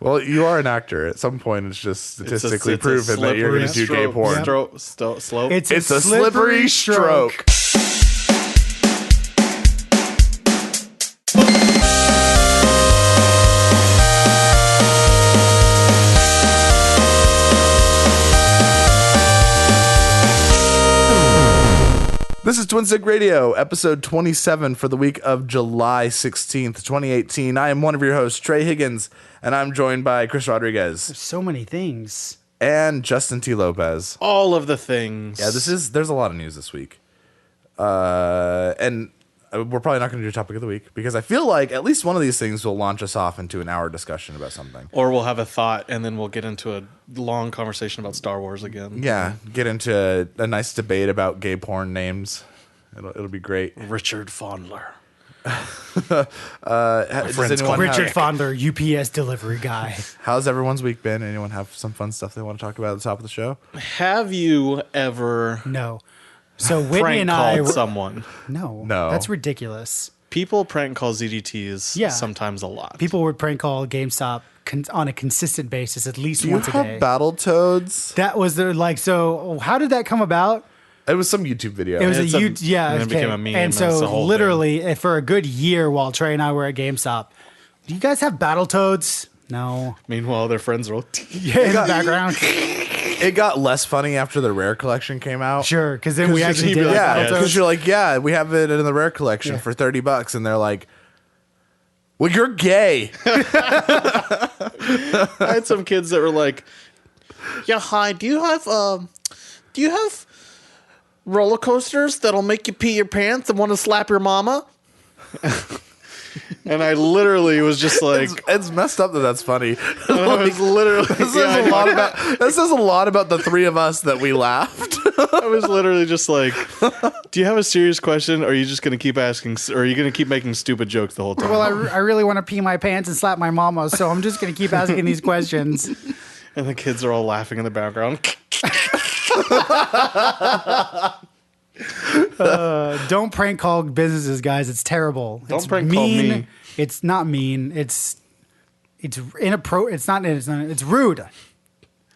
Well, you are an actor. At some point, it's just statistically proven that you're going to do gay porn. Slope. It's a slippery stroke. This is Twin Stick Radio, episode 27 for the week of July 16th, 2018. I am one of your hosts, Trey Higgins, and I'm joined by Chris Rodriguez. There's so many things. And Justin T. Lopez. All of the things. Yeah, there's a lot of news this week. And we're probably not going to do topic of the week because I feel like at least one of these things will launch us off into an hour discussion about something. Or we'll have a thought and then we'll get into a long conversation about Star Wars again. Yeah, get into a nice debate about gay porn names. It'll be great. Richard Fondler. Richard Fondler, UPS delivery guy. How's everyone's week been? Anyone have some fun stuff they want to talk about at the top of the show? Have you ever No. So Whitney prank and I called someone? No. No. That's ridiculous. People prank call ZDTs sometimes a lot. People would prank call GameStop on a consistent basis at least Do you once a have day. Battletoads? That was so how did that come about? It was some YouTube video. It was It's a a- YouTube, yeah. and it Okay. became a meme, and that's the so whole literally for a good year while Trey and I were at GameStop, do you guys have Battletoads? No. Meanwhile, their friends are all... Yeah, in the background. It got less funny after the Rare Collection came out. Sure, because then we actually did. Yeah, Battletoads. because you're like, yeah, we have it in the Rare Collection Yeah. for $30, and they're like, well, you're gay. I had some kids that were like, yeah, hi, do you have roller coasters that'll make you pee your pants and want to slap your mama? And I literally was just like, It's messed up that that's funny. I was literally, This says a lot about the three of us that we laughed. I was literally just like, do you have a serious question? Or are you just going to keep asking, or are you going to keep making stupid jokes the whole time? Well, I really want to pee my pants and slap my mama, so I'm just going to keep asking these questions. And the kids are all laughing in the background. Don't prank call businesses, guys. It's terrible. Don't it's prank call me. It's not mean. It's It's rude.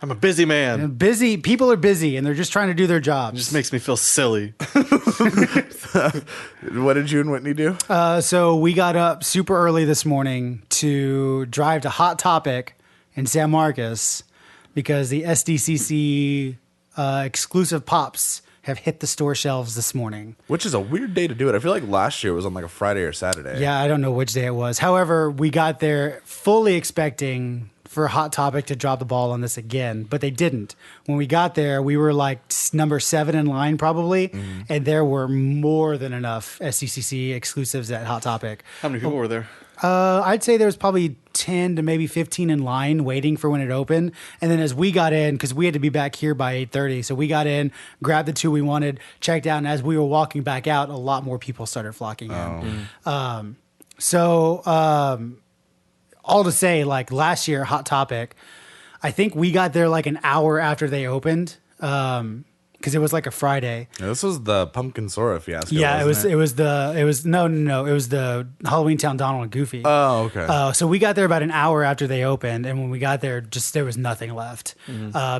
I'm a busy man. Busy people are busy, and they're just trying to do their jobs. It just makes me feel silly. What did you and Whitney do? So we got up super early this morning to drive to Hot Topic in San Marcos because the SDCC exclusive pops have hit the store shelves this morning. Which is a weird day to do it. I feel like last year it was on like a Friday or Saturday. Yeah, I don't know which day it was. However, we got there fully expecting for Hot Topic to drop the ball on this again, but they didn't. When we got there, we were like number 7 in line probably, and there were more than enough SCCC exclusives at Hot Topic. How many people were there? I'd say there was probably 10 to maybe 15 in line waiting for when it opened. And then as we got in, because we had to be back here by 8:30, so we got in, grabbed the 2 we wanted, checked out, and as we were walking back out, a lot more people started flocking in. All to say, like last year, Hot Topic, I think we got there like an hour after they opened. Because it was like a Friday. Yeah, this was the Pumpkin Sora fiasco. Yeah, it was wasn't it was the Halloween Town Donald and Goofy. Oh, okay. So we got there about an hour after they opened, and when we got there, just there was nothing left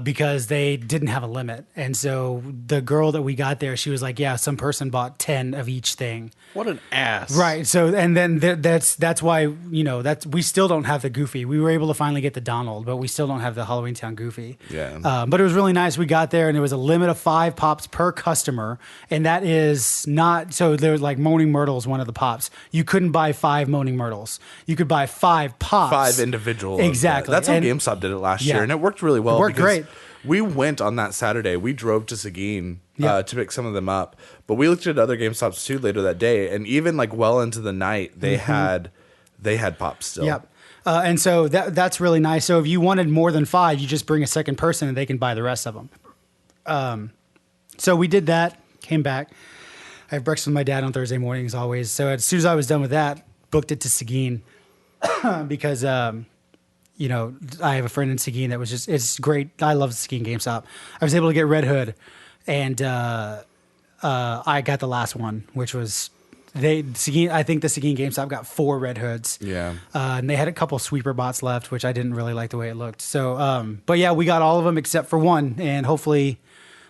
because they didn't have a limit. And so the girl that we got there, she was like, "Yeah, some person bought 10 of each thing." What an ass! Right. So and then that's why we still don't have the Goofy. We were able to finally get the Donald, but we still don't have the Halloween Town Goofy. Yeah. But it was really nice. We got there, and there was a limit of 5 pops per customer, and that is not so. There was like Moaning Myrtle's one of the pops. You couldn't buy 5 Moaning Myrtles. You could buy 5 pops. 5 individual. Exactly. That's how And- GameStop did it last Yeah. year, and it worked really well. It worked because great. We went on that Saturday. We drove to Seguin to pick some of them up, but we looked at other GameStops too later that day, and even like well into the night, they had pops still. Yep. And so that's really nice. So if you wanted more than 5, you just bring a second person, and they can buy the rest of them. So we did that, came back. I have breakfast with my dad on Thursday mornings always. So as soon as I was done with that, booked it to Seguin because, I have a friend in Seguin that was it's great. I love Seguin GameStop. I was able to get Red Hood, and I got the last one, which was I think the Seguin GameStop got 4 Red Hoods. Yeah. And they had a couple sweeper bots left, which I didn't really like the way it looked. So, but yeah, we got all of them except for one, and hopefully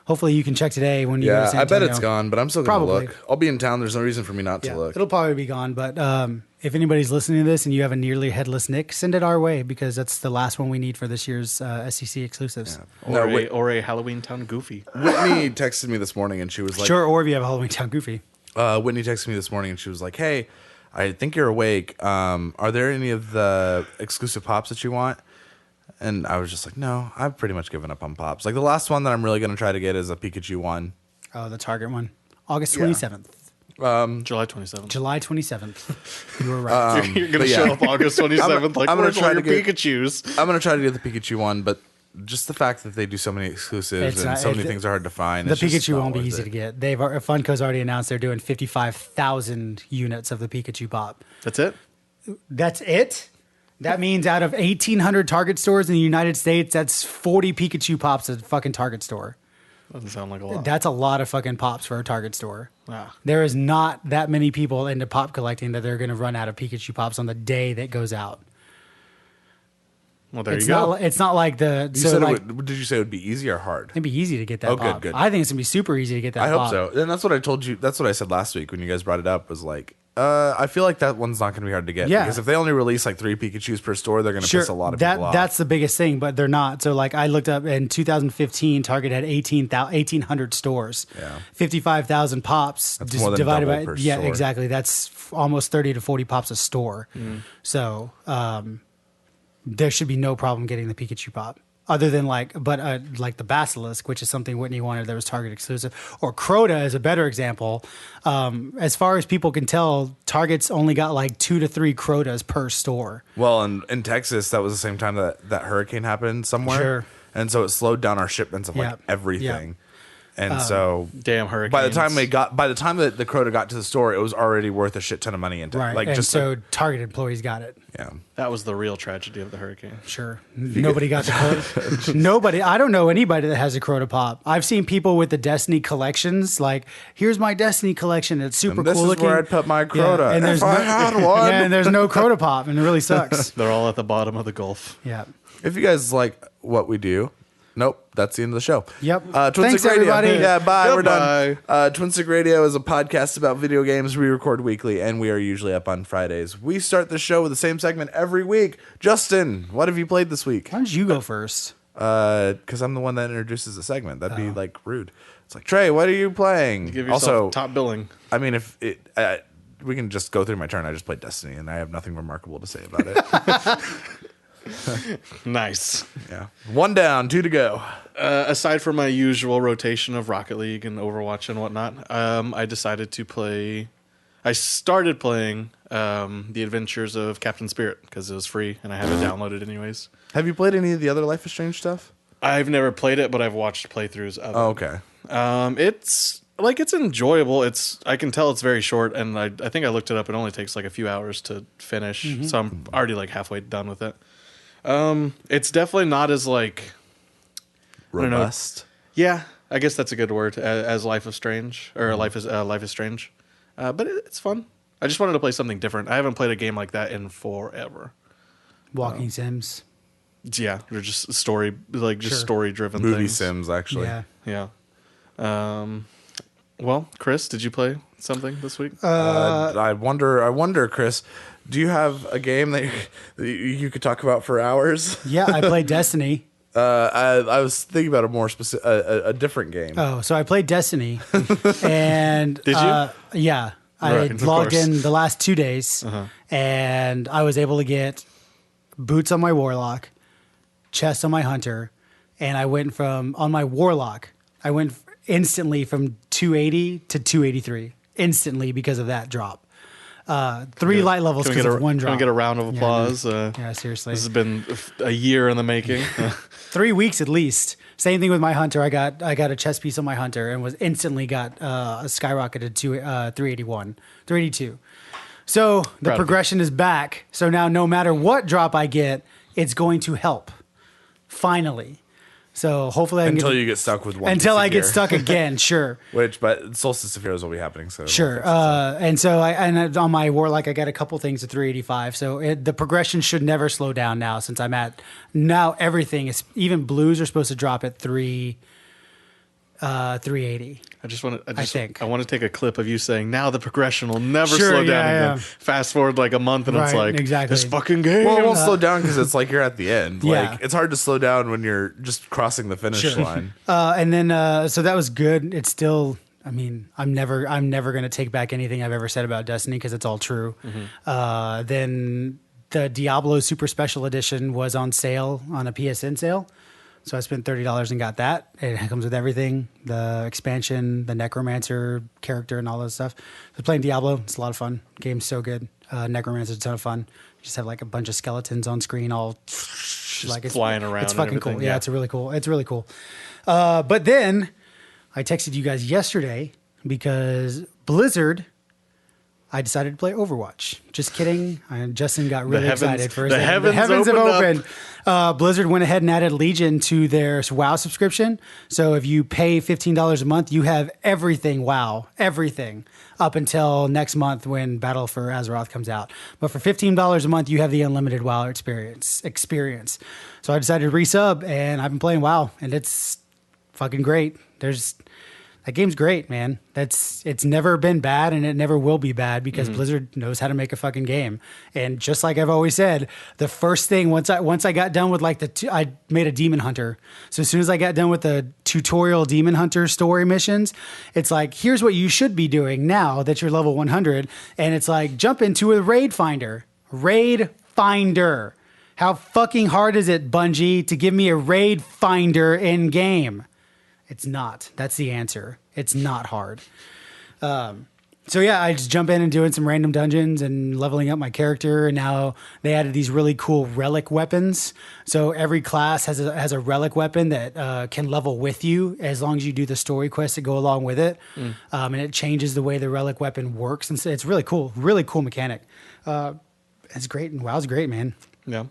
you can check today when you go to San I bet Antonio. it's gone, but I'm still gonna Probably. look. I'll be in town. There's no reason for me not to Yeah, look. it'll probably be gone. But if anybody's listening to this and you have a nearly headless Nick, send it our way because that's the last one we need for this year's SEC exclusives. No, Or a Halloween Town Goofy. Whitney texted me this morning and she was like, Sure, or if you have a Halloween Town Goofy. Whitney texted me this morning and she was like, "Hey, I think you're awake. Are there any of the exclusive pops that you want?" And I was just like, "No, I've pretty much given up on pops. Like the last one that I'm really gonna try to get is a Pikachu one." Oh, the Target one. August 27th. July 27th. July 27th. You were right. You're going to show up August 27th like, I'm gonna where's try all to your get- Pikachus? I'm gonna try to get the Pikachu one, but just the fact that they do so many exclusives It's and not- so many it- things are hard to find. The it's just Pikachu not won't be worth easy it. to get. Funko's already announced they're doing 55,000 units of the Pikachu pop. That's it? That's it? That means out of 1,800 Target stores in the United States, that's 40 Pikachu pops at a fucking Target store. Doesn't sound like a lot. That's a lot of fucking pops for a Target store. Ah. There is not that many people into pop collecting that they're going to run out of Pikachu pops on the day that goes out. Well, there It's you go. not. It's not like the. You so said like, did you say it would be easy or hard? it'd be easy to get that Oh, good, pop. good. I think it's gonna be super easy to get that. I hope pop. so. And that's what I told you. That's what I said last week when you guys brought it up. Was like, I feel like that one's not going to be hard to get. Yeah. Because if they only release like 3 Pikachu's per store, they're going to Sure, piss a lot of that people off. that's the biggest thing, but they're not. So like I looked up in 2015, Target had 1,800 stores. Yeah. 55,000 pops. That's just more than divided double by per yeah, store. exactly. That's almost 30 to 40 pops a store. So there should be no problem getting the Pikachu pop. Other than like the Basilisk, which is something Whitney wanted that was Target exclusive, or Crota is a better example. As far as people can tell, Target's only got like 2 to 3 Crotas per store. Well, in Texas, that was the same time that hurricane happened somewhere. Sure. And so it slowed down our shipments of Yeah. like everything. Yeah. And so Damn hurricanes. by the time that the Crota got to the store, it was already worth a shit ton of money into Right. like and just so Target employees got it. yeah. That was the real tragedy of the hurricane. Sure. Nobody got the Crota. Nobody. I don't know anybody that has a Crota pop. I've seen people with the Destiny collections. Like, here's my Destiny collection. It's super And this cool is looking. where I'd put my Crota. and If there's I had one. Yeah, and there's no Crota pop, and it really sucks. They're all at the bottom of the Gulf. Yeah. If you guys like what we do, nope, that's the end of the show. Yep. Twin Thanks, Stick Radio. everybody. Yeah, bye. We're Goodbye. done. Twin Stick Radio is a podcast about video games. We record weekly, and we are usually up on Fridays. We start the show with the same segment every week. Justin, what have you played this week? Why don't you go first? Because I'm the one that introduces the segment. That'd be like rude. It's like, Trey, what are you playing? Give yourself Also, top billing. I mean, if it, we can just go through my turn. I just played Destiny, and I have nothing remarkable to say about it. Nice. Yeah, 1 down, 2 to go. Aside from my usual rotation of Rocket League and Overwatch and whatnot, I decided to play. I started playing The Adventures of Captain Spirit because it was free and I had it downloaded anyways. Have you played any of the other Life is Strange stuff? I've never played it, but I've watched playthroughs of Oh, it. okay. It's enjoyable. I can tell it's very short, and I think I looked it up. It only takes like a few hours to finish, so I'm already like halfway done with it. It's definitely not as like don't know. Robust. Yeah, I guess that's a good word as Life is Strange or Life is Strange, but it's fun. I just wanted to play something different. I haven't played a game like that in forever. Walking Sims. Yeah, they're just story Sure. story driven Movie things. Sims, actually. Yeah. Yeah. Well, Chris, did you play something this week? I wonder, Chris, do you have a game that you could talk about for hours? Yeah, I played Destiny. I was thinking about a more specific, a different game. Oh, so I played Destiny, and Did you? Yeah, I Right, of logged course. in the last 2 days, and I was able to get boots on my Warlock, chest on my Hunter, and I went on my Warlock. I went instantly from 280 to 283 instantly because of that drop. 3 light levels Can we because get of one Can drop. we get a round of applause? Yeah, seriously. This has been a year in the making. 3 weeks at least. Same thing with my Hunter. I got a chest piece on my Hunter and was instantly got skyrocketed to 381, 382. So the Proud of you. progression is back. So now no matter what drop I get, it's going to help. Finally. So hopefully I can Until you get stuck with one. until piece of I get gear. stuck again. Sure. But Solstice of Heroes will be happening. So Sure. And so on my Warlock, I got a couple things at 385. So the progression should never slow down now since I'm at now everything is even blues are supposed to drop at 380. I want to take a clip of you saying, now the progression will never Sure, slow yeah, down again. yeah. Fast forward like a month and it's Right, like, exactly. this fucking game. Well, it won't slow down because it's like you're at the end. Yeah. Like it's hard to slow down when you're just crossing the finish line. And then so that was good. It's still. I mean, I'm never going to take back anything I've ever said about Destiny because it's all true. Then the Diablo Super Special Edition was on sale on a PSN sale. So I spent $30 and got that. It comes with everything, the expansion, the Necromancer character and all that stuff. So playing Diablo, it's a lot of fun. Game's so good. Necromancer's a ton of fun. You just have like a bunch of skeletons on screen all Just flying around. It's and fucking cool. everything, Yeah, it's really cool. But then I texted you guys yesterday because Blizzard, I decided to play Overwatch. Just kidding. Justin got really excited for the it. heavens have opened up. opened. Blizzard went ahead and added Legion to their WoW subscription. So if you pay $15 a month, you have everything WoW, everything up until next month when Battle for Azeroth comes out. But for $15 a month, you have the unlimited WoW experience. So I decided to resub, and I've been playing WoW, and it's fucking great. That game's great, man. It's never been bad and it never will be bad because Blizzard knows how to make a fucking game. And just like I've always said, the first thing once I got done with I made a demon hunter. So as soon as I got done with the tutorial demon hunter story missions, it's like, here's what you should be doing now that you're level 100. And it's like, jump into a raid finder. Raid finder. How fucking hard is it, Bungie, to give me a raid finder in game? It's not. That's the answer. It's not hard. So yeah, I just jump in and doing some random dungeons and leveling up my character. And now they added these really cool relic weapons. So every class has a relic weapon that can level with you as long as you do the story quests that go along with it. And it changes the way the relic weapon works. And so it's really cool mechanic. It's great. And WoW's great, man. Yeah.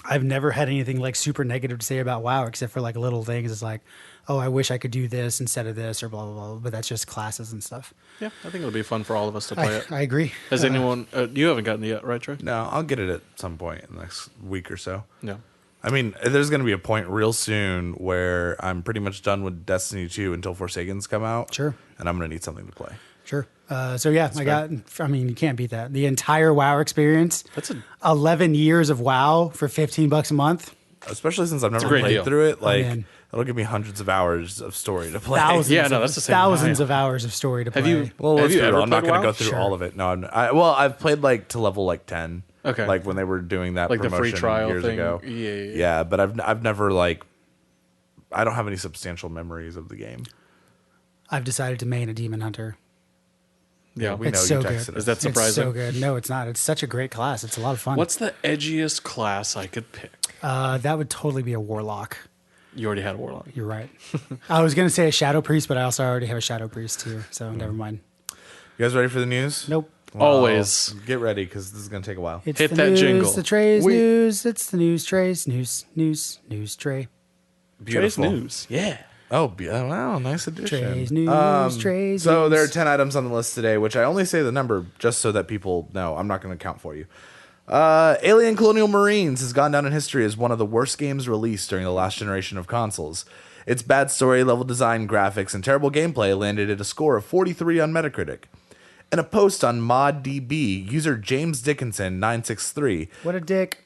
I've never had anything like super negative to say about WoW except for like little things. It's like, oh, I wish I could do this instead of this or blah, blah, blah. But that's just classes and stuff. Yeah, I think it'll be fun for all of us to play it. I agree. Has anyone, you haven't gotten it yet, right, Troy? No, I'll get it at some point in the next week or so. No. I mean, there's going to be a point real soon where I'm pretty much done with Destiny 2 until Forsaken's come out. Sure. And I'm going to need something to play. Sure. So yeah, I mean, you can't beat that. The entire WoW experience. That's 11 years of WoW for $15 a month. Especially since I've never great played deal. through it. Like, man. it'll give me hundreds of hours of story to play. Thousands. Yeah, no, that's the same. Thousands of hours of story to play. Have you? Well, have let's you be real, ever I'm not played going to WoW? go through Sure. all of it. No, I've played like to level like 10. Okay. Like when they were doing that Like the promotion free trial years thing. ago. Yeah. But I've never like I don't have any substantial memories of the game. I've decided to main a demon hunter. Yeah. We It's know so you good. texted us. Is that surprising? It's so good. No, it's not. It's such a great class. It's a lot of fun. What's the edgiest class I could pick? That would totally be a warlock. You already had a warlock. You're right. I was going to say a shadow priest, but I also already have a shadow priest too. So never mind. You guys ready for the news? Nope. Well, Always. Get ready because this is going to take a while. It's Hit the that news, jingle. The Trey's We- news. It's the news, Trey's news, Trey. Trey's Beautiful. news. Yeah. Oh, wow, nice addition. Trey's news, Trey's So news. there are 10 items on the list today, which I only say the number just so that people know. I'm not going to count for you. Alien Colonial Marines has gone down in history as one of the worst games released during the last generation of consoles. Its bad story, level design, graphics, and terrible gameplay landed at a score of 43 on Metacritic. In a post on ModDB, user James Dickinson 963 What a dick.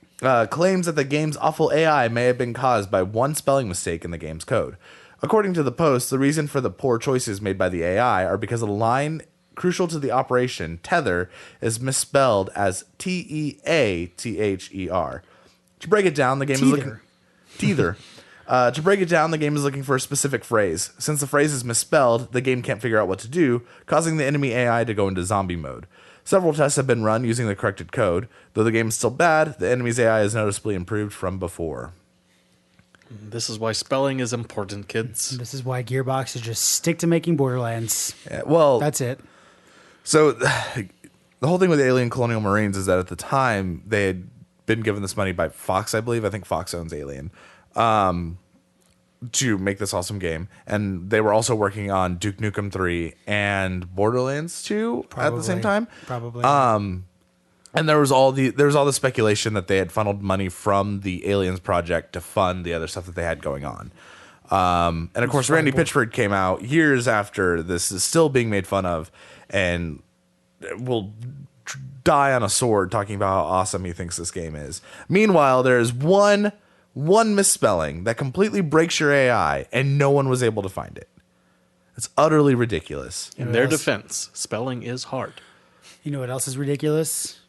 claims that the game's awful AI may have been caused by one spelling mistake in the game's code. According to the post, the reason for the poor choices made by the AI are because a line crucial to the operation, tether, is misspelled as Teather. To break it down, the game is looking... Teether. To break it down, the game is looking for a specific phrase. Since the phrase is misspelled, the game can't figure out what to do, causing the enemy AI to go into zombie mode. Several tests have been run using the corrected code. Though the game is still bad, the enemy's AI is noticeably improved from before. This is why spelling is important, kids. This is why Gearbox should just stick to making Borderlands. Yeah, well, That's it. so the whole thing with Alien Colonial Marines is that at the time they had been given this money by Fox, I believe. I think Fox owns Alien. to make this awesome game. And they were also working on Duke Nukem 3 and Borderlands 2 at the same time. Probably. And there was all the speculation that they had funneled money from the Aliens project to fund the other stuff that they had going on. And of course, Randy Pitchford came out years after this is still being made fun of, and will die on a sword talking about how awesome he thinks this game is. Meanwhile, there is one misspelling that completely breaks your AI, and no one was able to find it. It's utterly ridiculous. In their defense, spelling is hard. You know what else is ridiculous?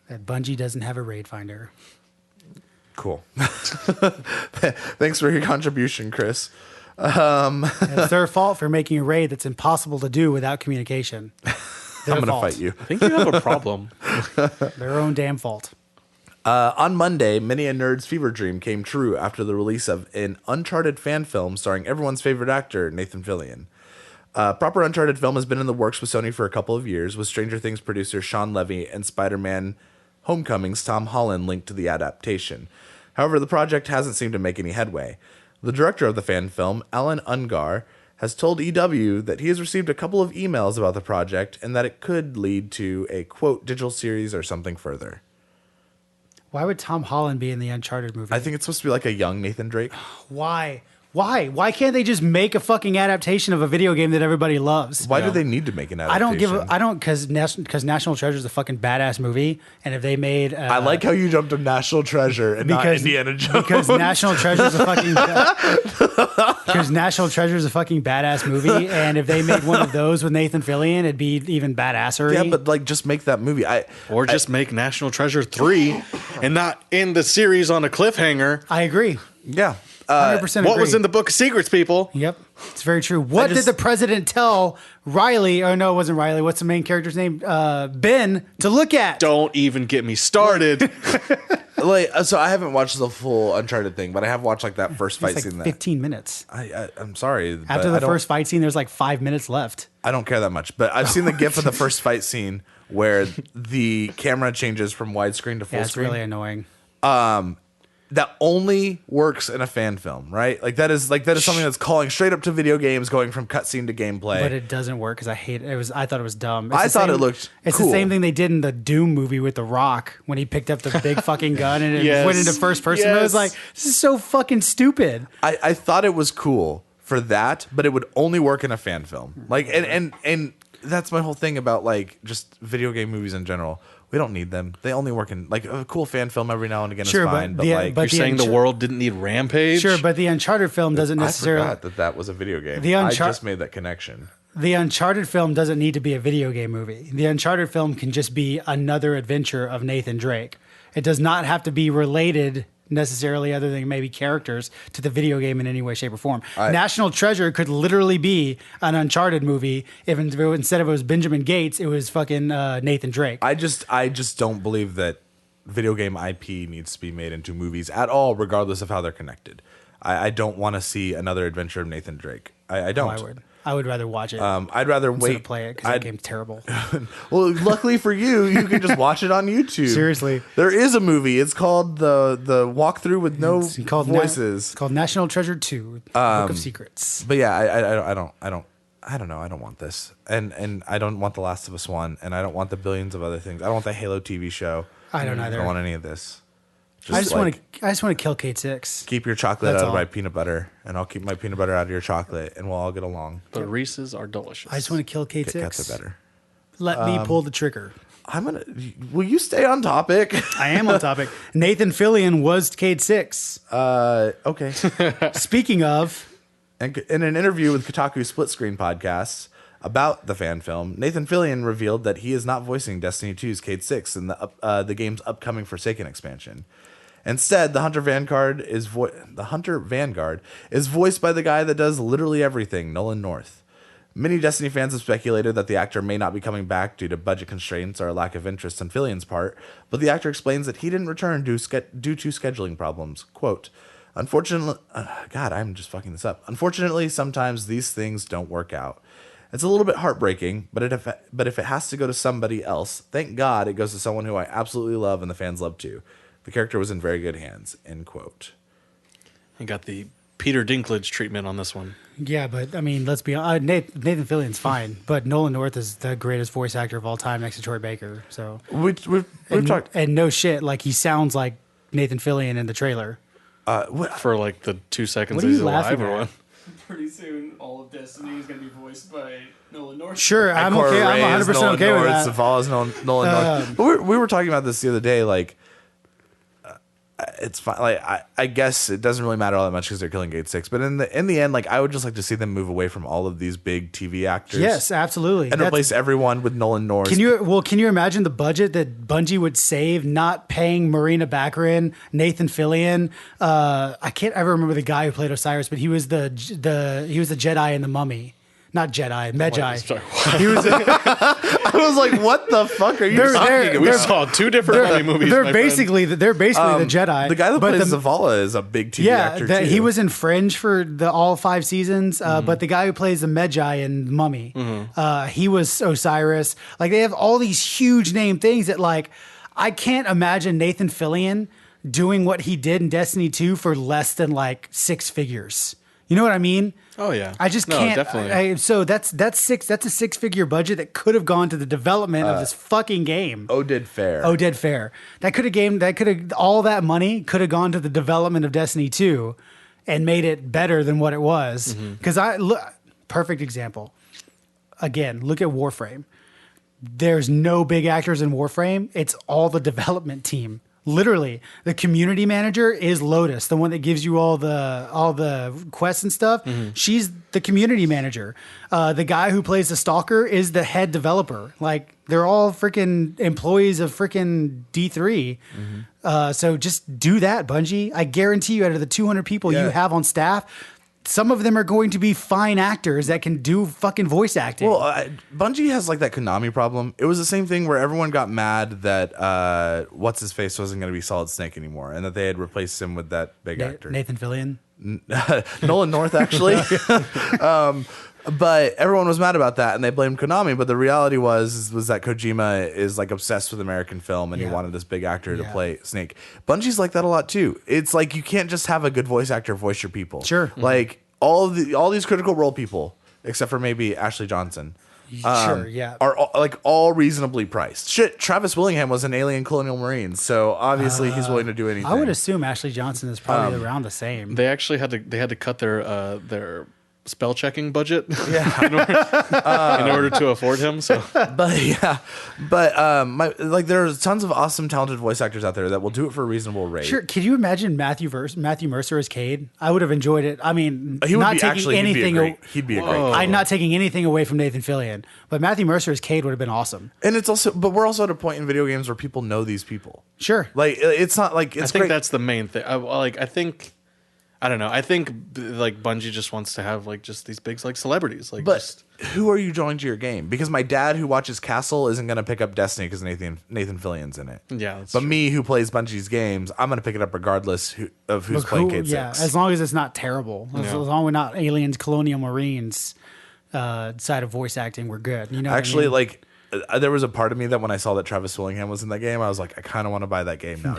That Bungie doesn't have a raid finder. Cool. Thanks for your contribution, Chris. It's their fault for making a raid that's impossible to do without communication. I'm going to fight you. I think you have a problem. Their own damn fault. On Monday, many a nerd's fever dream came true after the release of an Uncharted fan film starring everyone's favorite actor, Nathan Fillion. Proper Uncharted film has been in the works with Sony for a couple of years, with Stranger Things producer Sean Levy and Spider-Man Homecoming's Tom Holland linked to the adaptation. However, the project hasn't seemed to make any headway. The director of the fan film, Alan Ungar, has told EW that he has received a couple of emails about the project and that it could lead to a, quote, digital series or something further. Why would Tom Holland be in the Uncharted movie? I think it's supposed to be like a young Nathan Drake. Why? Why can't they just make a fucking adaptation of a video game that everybody loves? Why do they need to make an adaptation? Because National Treasure is a fucking badass movie, and if they made, I like how you jumped to National Treasure and not Indiana Jones. Because National Treasure is a fucking badass movie, and if they made one of those with Nathan Fillion, it'd be even badassery. Yeah, but like just make that movie. Just make National Treasure 3 and not end the series on a cliffhanger. I agree. Yeah. 100% What agree. was in the Book of Secrets, people? Yep, it's very true. What did the president tell Riley? Oh no, it wasn't Riley. What's the main character's name? Ben to look at. Don't even get me started. So I haven't watched the full Uncharted thing, but I have watched like that first fight It's scene. like 15 minutes. I'm sorry. After the first fight scene, there's like 5 minutes left. I don't care that much, but I've seen the GIF of the first fight scene where the camera changes from widescreen to full Yeah, it's screen. really annoying. That only works in a fan film, right? Like that is something that's calling straight up to video games, going from cutscene to gameplay. But it doesn't work because I hate it. I thought it was dumb. I thought it looked It's cool. the same thing they did in the Doom movie with The Rock when he picked up the big fucking gun and it Yes. went into first person. I was like, this is so fucking stupid. I thought it was cool for that, but it would only work in a fan film. Like and that's my whole thing about like just video game movies in general. We don't need them. They only work in like a cool fan film every now and again Sure, is fine. but But, the- like but You're saying the world didn't need Rampage? Sure, but the Uncharted film doesn't I necessarily. forgot that was a video game. The I just made that connection. The Uncharted film doesn't need to be a video game movie. The Uncharted film can just be another adventure of Nathan Drake. It does not have to be related necessarily, other than maybe characters, to the video game in any way, shape, or form. National Treasure could literally be an Uncharted movie if instead of it was Benjamin Gates, it was fucking Nathan Drake. I just don't believe that video game IP needs to be made into movies at all, regardless of how they're connected. I don't want to see another adventure of Nathan Drake. I don't. I would rather watch it. I'd rather instead wait of play it because that game's terrible. Well, luckily for you, you can just watch it on YouTube. Seriously. There is a movie. It's called the walkthrough with no voices. It's called National Treasure 2, Book of Secrets. But yeah, I don't know. I don't want this, and I don't want The Last of Us 1, and I don't want the billions of other things. I don't want the Halo TV show. I don't either. I don't want any of this. I just want to kill Kate Six. Keep your chocolate That's out of all. my peanut butter, and I'll keep my peanut butter out of your chocolate, and we'll all get along. The Reese's are delicious. I just want to kill Kate Kit Kats Six. are better. Let me pull the trigger. Will you stay on topic? I am on topic. Nathan Fillion was Kate Six. Okay. Speaking of, And in an interview with Kotaku Split Screen Podcasts about the fan film, Nathan Fillion revealed that he is not voicing Destiny 2's Cade 6 in the game's upcoming Forsaken expansion. Instead, the Hunter Vanguard is voiced by the guy that does literally everything, Nolan North. Many Destiny fans have speculated that the actor may not be coming back due to budget constraints or a lack of interest on Fillion's part, but the actor explains that he didn't return due to scheduling problems. Quote, Unfortunately, God, I'm just fucking this up. Unfortunately, sometimes these things don't work out. It's a little bit heartbreaking, but if it has to go to somebody else, thank God it goes to someone who I absolutely love and the fans love too. The character was in very good hands, end quote. You got the Peter Dinklage treatment on this one. Yeah, but I mean, let's be honest. Nathan Fillion's fine, but Nolan North is the greatest voice actor of all time next to Troy Baker. So We've talked. and no shit, like he sounds like Nathan Fillion in the trailer. For like the 2 seconds What are he's you laughing alive or at? what? Pretty soon, all of Destiny is going to be voiced by Nolan North. Sure, I'm okay. I'm 100% okay with that. Zavala's Nolan North. But we were talking about this the other day. Like, it's fine. Like, I guess it doesn't really matter all that much because they're killing Gate 6. But in the end, like, I would just like to see them move away from all of these big TV actors. Yes, absolutely. And replace everyone with Nolan North. Can you imagine the budget that Bungie would save not paying Marina Baccarin, Nathan Fillion? I can't ever remember the guy who played Osiris, but he was the Jedi in the Mummy. Not Jedi, Magi. Sorry. He was. I was like, what the fuck are you talking about? We saw 2 different Mummy movies. They're my basically the Jedi. The guy that but plays Zavala is a big TV actor, too. he was in Fringe for all 5 seasons. But the guy who plays the Magi in Mummy, he was Osiris. Like, they have all these huge name things that, like, I can't imagine Nathan Fillion doing what he did in Destiny 2 for less than like 6 figures. You know what I mean? Oh yeah, I just No, can't. definitely. So that's a 6-figure budget that could have gone to the development of this fucking game. Dead Fair. Dead Fair. All that money could have gone to the development of Destiny 2 and made it better than what it was. Because perfect example. Again, look at Warframe. There's no big actors in Warframe. It's all the development team. Literally, the community manager is Lotus, the one that gives you all the quests and stuff. She's the community manager. The guy who plays the stalker is the head developer. Like, they're all freaking employees of freaking D3. So just do that, Bungie. I guarantee you, out of the 200 people you have on staff, some of them are going to be fine actors that can do fucking voice acting. Well, Bungie has like that Konami problem. It was the same thing where everyone got mad that what's his face wasn't going to be Solid Snake anymore, and that they had replaced him with that big actor, Nathan Fillion. Nolan North, actually. But everyone was mad about that, and they blamed Konami. But the reality was that Kojima is like obsessed with American film, and he wanted this big actor to play Snake. Bungie's like that a lot too. It's like you can't just have a good voice actor voice your people. Sure. Like all these Critical Role people, except for maybe Ashley Johnson. Sure, yeah. Are all reasonably priced. Shit, Travis Willingham was an alien Colonial Marines, so obviously he's willing to do anything. I would assume Ashley Johnson is probably around the same. They actually had to cut their spell checking budget in order to afford him. So, but there's tons of awesome, talented voice actors out there that will do it for a reasonable rate. Sure. Could you imagine Matthew Mercer as Cade? I would have enjoyed it. I mean, He would not be taking actually. anything. He'd be a great. I'm not taking anything away from Nathan Fillion, but Matthew Mercer as Cade would have been awesome. And it's also, but we're also at a point in video games where people know these people. Sure. Like it's not like it's. I think great. that's the main thing. I don't know. I think like Bungie just wants to have like just these big like celebrities. Like, But who are you drawing to your game? Because my dad who watches Castle isn't going to pick up Destiny because Nathan Fillion's in it. Yeah, that's but true. me who plays Bungie's games, I'm going to pick it up regardless of who's playing Cade 6. As long as it's not terrible. As long as we're not Aliens, Colonial Marines side of voice acting, we're good. You know, Actually, what I mean? like there was a part of me that when I saw that Travis Willingham was in that game, I was like, I kind of want to buy that game now.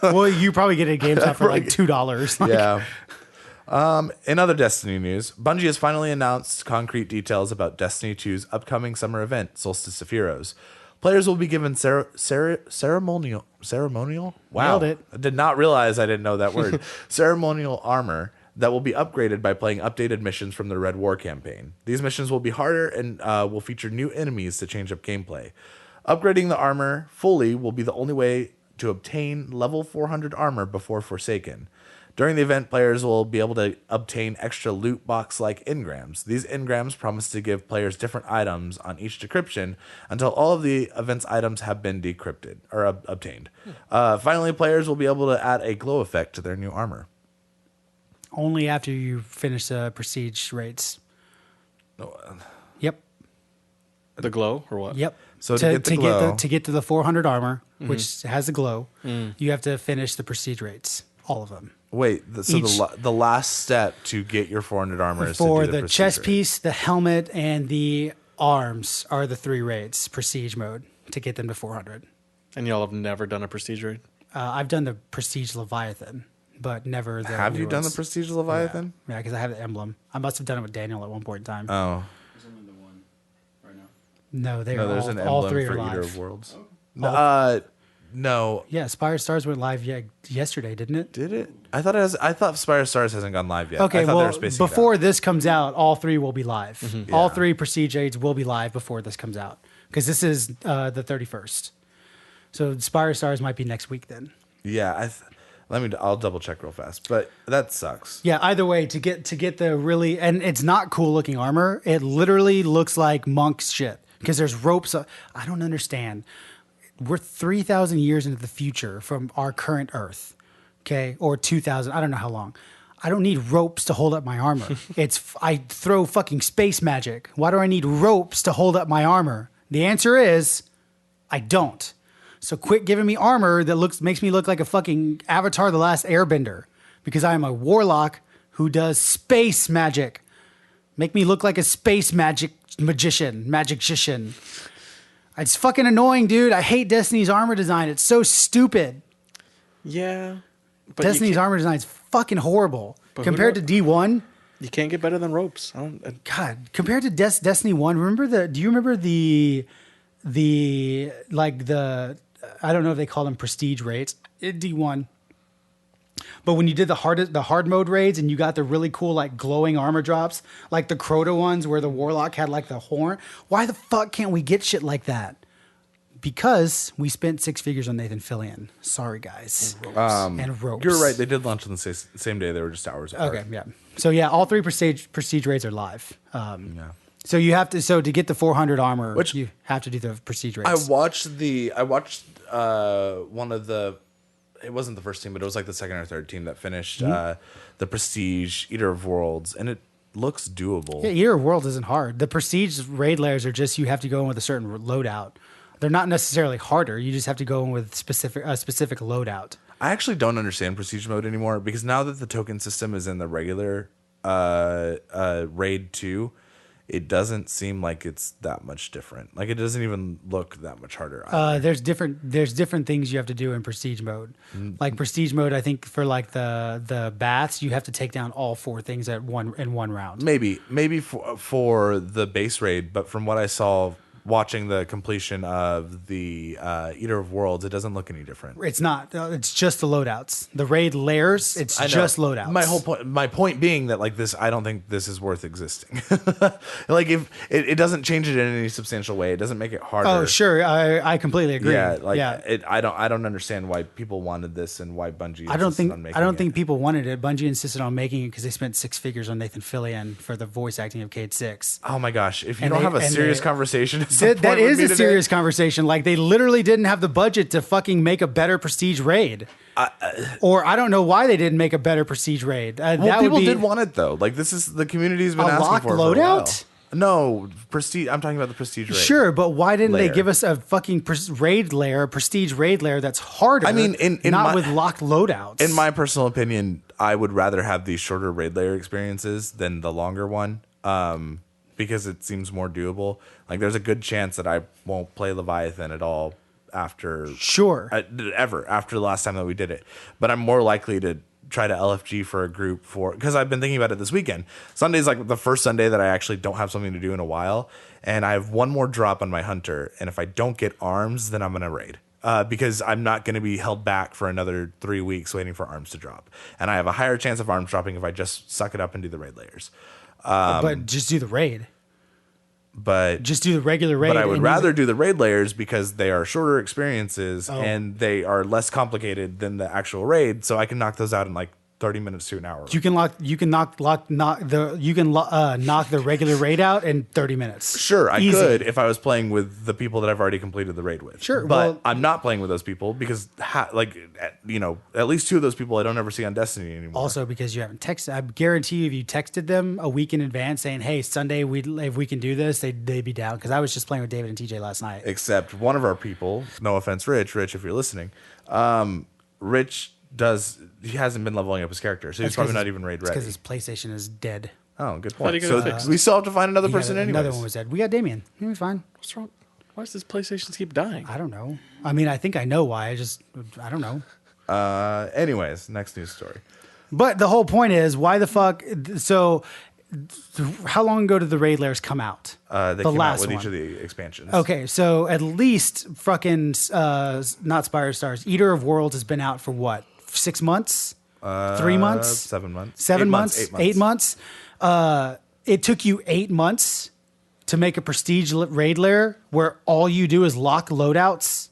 Well, you probably get it at GameStop for like $2. Like, Yeah. In other Destiny news, Bungie has finally announced concrete details about Destiny 2's upcoming summer event, Solstice of Heroes. Players will be given ceremonial. Wow, Nailed it. I did not realize I didn't know that word. Ceremonial armor that will be upgraded by playing updated missions from the Red War campaign. These missions will be harder and will feature new enemies to change up gameplay. Upgrading the armor fully will be the only way to obtain level 400 armor before Forsaken. During the event, players will be able to obtain extra loot box-like engrams. These engrams promise to give players different items on each decryption until all of the event's items have been decrypted or obtained. Finally, players will be able to add a glow effect to their new armor. only after you finish the prestige rates. Yep. The glow or what? Yep. So to get the glow- to get to the 400 armor, which has the glow, you have to finish the prestige rates, all of them. Wait, the last step to get your 400 armor is For to do the prestige chest rate. piece, the helmet, and the arms are the 3 raids, prestige mode, to get them to 400. And y'all have never done a prestige raid? I've done the prestige Leviathan, but never the. Have new you done the ones. Prestige Leviathan? Yeah, because I have the emblem. I must have done it with Daniel at one point in time. Oh. There's only the one right now. No, they No, are there's all, an all emblem three for are live. Eater of Worlds. All- No. Yeah, Spire Stars went live yesterday, didn't it? Did it? I thought Spire Stars hasn't gone live yet. Okay, I thought they well, were spacing it before out. this comes out, all three will be live. Yeah. All three Prestige Aids will be live before this comes out because this is the 31st. So Spire Stars might be next week then. Yeah, I'll double check real fast, but that sucks. Yeah, either way, to get the really, and it's not cool looking armor. It literally looks like monk's shit because there's ropes. I don't understand. We're 3,000 years into the future from our current Earth, okay, or 2,000. I don't know how long. I don't need ropes to hold up my armor. I throw fucking space magic. Why do I need ropes to hold up my armor? The answer is, I don't. So quit giving me armor that makes me look like a fucking Avatar: The Last Airbender, because I am a warlock who does space magic. Make me look like a space magician. It's fucking annoying, dude. I hate Destiny's armor design. It's so stupid. Yeah. But Destiny's armor design is fucking horrible. But Compared to D1, you can't get better than ropes. God, compared to Destiny 1, do you remember the I don't know if they call them prestige raids in D1. But when you did the hard mode raids and you got the really cool like glowing armor drops, like the Crota ones where the Warlock had like the horn, why the fuck can't we get shit like that? Because we spent 6 figures on Nathan Fillion. Sorry, guys. And ropes. You're right. They did launch on the same day. They were just hours apart. Okay, yeah. So yeah, all 3 prestige raids are live. Yeah. So you have to to get the 400 armor, Which- you have to do the prestige I raids. watched one of the. It wasn't the first team, but it was like the second or third team that finished the Prestige Eater of Worlds, and it looks doable. Yeah, Eater of Worlds isn't hard. The prestige raid layers are just you have to go in with a certain loadout. They're not necessarily harder. You just have to go in with a specific loadout. I actually don't understand Prestige mode anymore because now that the token system is in the regular raid 2, it doesn't seem like it's that much different. Like it doesn't even look that much harder. There's different things you have to do in prestige mode. Like prestige mode, I think for like the baths, you have to take down all 4 things in one round. Maybe for the base raid, but from what I saw watching the completion of the Eater of Worlds, it doesn't look any different. It's not. It's just the loadouts. The raid layers. It's I know. just loadouts. My point being that like this, I don't think this is worth existing. Like if it doesn't change it in any substantial way, it doesn't make it harder. Oh, sure. I completely agree. Yeah, I don't understand why people wanted this and why Bungie. I don't insisted on making think it. people wanted it. Bungie insisted on making it because they spent 6 figures on Nathan Fillion for the voice acting of Cade 6. Oh my gosh! If you And don't they- have a and serious they- conversation, at some That point with is me a today- serious conversation. Like they literally didn't have the budget to fucking make a better prestige raid, or I don't know why they didn't make a better prestige raid. Well, that people would be did want it though. Like this is the community's been A asking locked for it for a loadout? while. No, prestige. I'm talking about the prestige raid. Sure, but why didn't they Layer. give us a fucking raid layer, a prestige raid layer that's harder? I mean, in not my- with locked loadouts. In my personal opinion, I would rather have these shorter raid layer experiences than the longer one, because it seems more doable. Like, there's a good chance that I won't play Leviathan at all after after the last time that we did it. But I'm more likely to try to LFG for a group because I've been thinking about it this weekend. Sunday's like the first Sunday that I actually don't have something to do in a while, and I have one more drop on my hunter. And if I don't get arms, then I'm gonna raid. Because I'm not going to be held back for another 3 weeks waiting for arms to drop. And I have a higher chance of arms dropping if I just suck it up and do the raid layers. but just do the raid. But Just do the regular raid. I would and rather do the raid layers because they are shorter experiences and they are less complicated than the actual raid. So I can knock those out in like 30 minutes to an hour. You can knock the regular raid out in 30 minutes. Sure, I Easy. could if I was playing with the people that I've already completed the raid with. Sure, but well- I'm not playing with those people because, at least 2 of those people I don't ever see on Destiny anymore. Also, because you haven't texted, I guarantee you, if you texted them a week in advance saying, "Hey, Sunday, if we can do this," they'd be down. Because I was just playing with David and TJ last night. Except one of our people, no offense, Rich, if you're listening, Rich he hasn't been leveling up his character, so he's probably not even raid ready. Because his PlayStation is dead. Oh, good How do point. you So get it fixed? we still have to find another Yeah, person anyways. another one was dead. We got Damien. He was fine. What's wrong? Why does this PlayStation keep dying? I don't know. I mean, I think I know why. I don't know. Anyways, next news story. But the whole point is, why the fuck? So, how long ago did the raid lairs come out? They came out with each of the expansions. Okay, so at least fucking not Spire Stars, Eater of Worlds has been out for what? 6 months? 3 months? 7 months. 7 months? 8 months. 8 months. It took you 8 months to make a prestige raid lair where all you do is lock loadouts.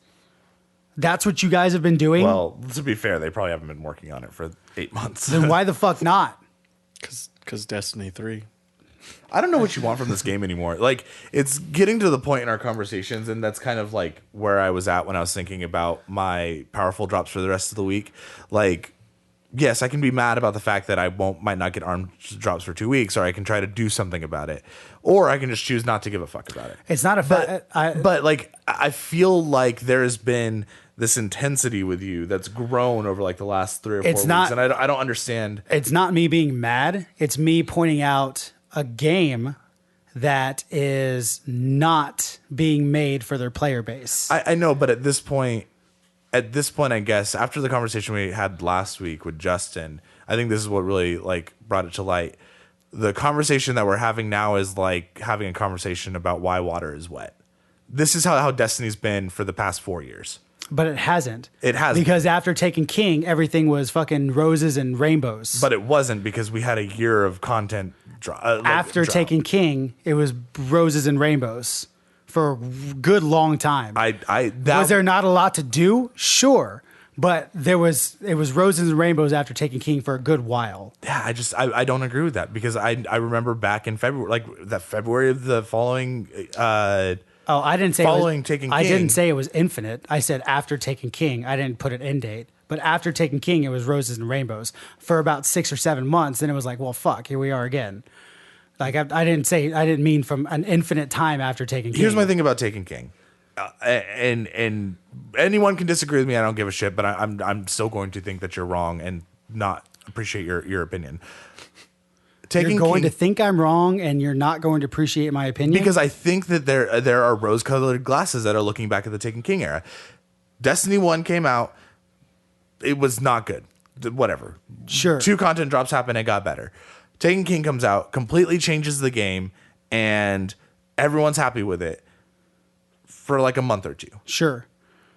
That's what you guys have been doing? Well, to be fair, they probably haven't been working on it for 8 months. Then why the fuck not? Because Destiny 3. I don't know what you want from this game anymore. Like, it's getting to the point in our conversations, and that's kind of like where I was at when I was thinking about my powerful drops for the rest of the week. Like, yes, I can be mad about the fact that I might not get armed drops for 2 weeks, or I can try to do something about it, or I can just choose not to give a fuck about it. It's not a fact. But like, I feel like there has been this intensity with you that's grown over like the last 3 or 4 weeks, and I don't understand. It's not me being mad. It's me pointing out a game that is not being made for their player base. I know, but at this point, I guess after the conversation we had last week with Justin, I think this is what really like brought it to light. The conversation that we're having now is like having a conversation about why water is wet. This is how Destiny's been for the past 4 years. But it hasn't. It hasn't. Because after taking King, everything was fucking roses and rainbows. But it wasn't, because we had a year of content. After taking King, it was roses and rainbows for a good long time. Was there not a lot to do? Sure. But it was roses and rainbows after taking King for a good while. Yeah, I don't agree with that, because I remember back in February, like that February of the following. I didn't say Taking King. I didn't say it was infinite. I said after taking King. I didn't put an end date. But after taking King, it was roses and rainbows for about 6 or 7 months. Then it was like, well, fuck, here we are again. Like I didn't mean from an infinite time after taking King. Here's my thing about taking King, and anyone can disagree with me. I don't give a shit. But I'm still going to think that you're wrong and not appreciate your opinion. You're going to think I'm wrong, and you're not going to appreciate my opinion? Because I think that there are rose-colored glasses that are looking back at the Taken King era. Destiny 1 came out. It was not good. Whatever. Sure. 2 content drops happened. It got better. Taken King comes out, completely changes the game, and everyone's happy with it for like a month or 2. Sure.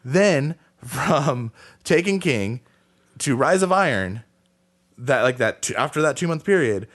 Then from Taken King to Rise of Iron, after that 2-month period,